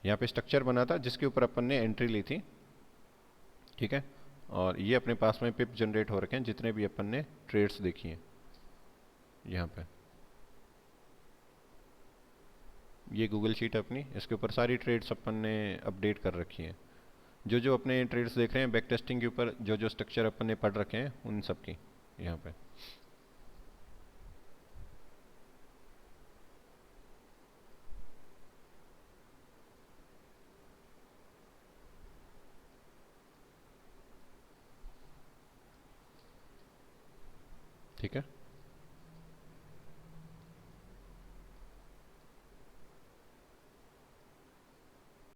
यहाँ पे स्ट्रक्चर बना था जिसके ऊपर अपन ने एंट्री ली थी। ठीक है, और ये अपने पास में पिप जनरेट हो रखे हैं जितने भी अपन ने ट्रेड्स देखी हैं। यहाँ पे ये गूगल शीट अपनी, इसके ऊपर सारी ट्रेड्स अपन ने अपडेट कर रखी हैं। जो जो अपने ट्रेड्स देख रहे हैं बैक टेस्टिंग के ऊपर, जो जो स्ट्रक्चर अपन ने पढ़ रखे हैं उन सब की यहाँ पे। ठीक है।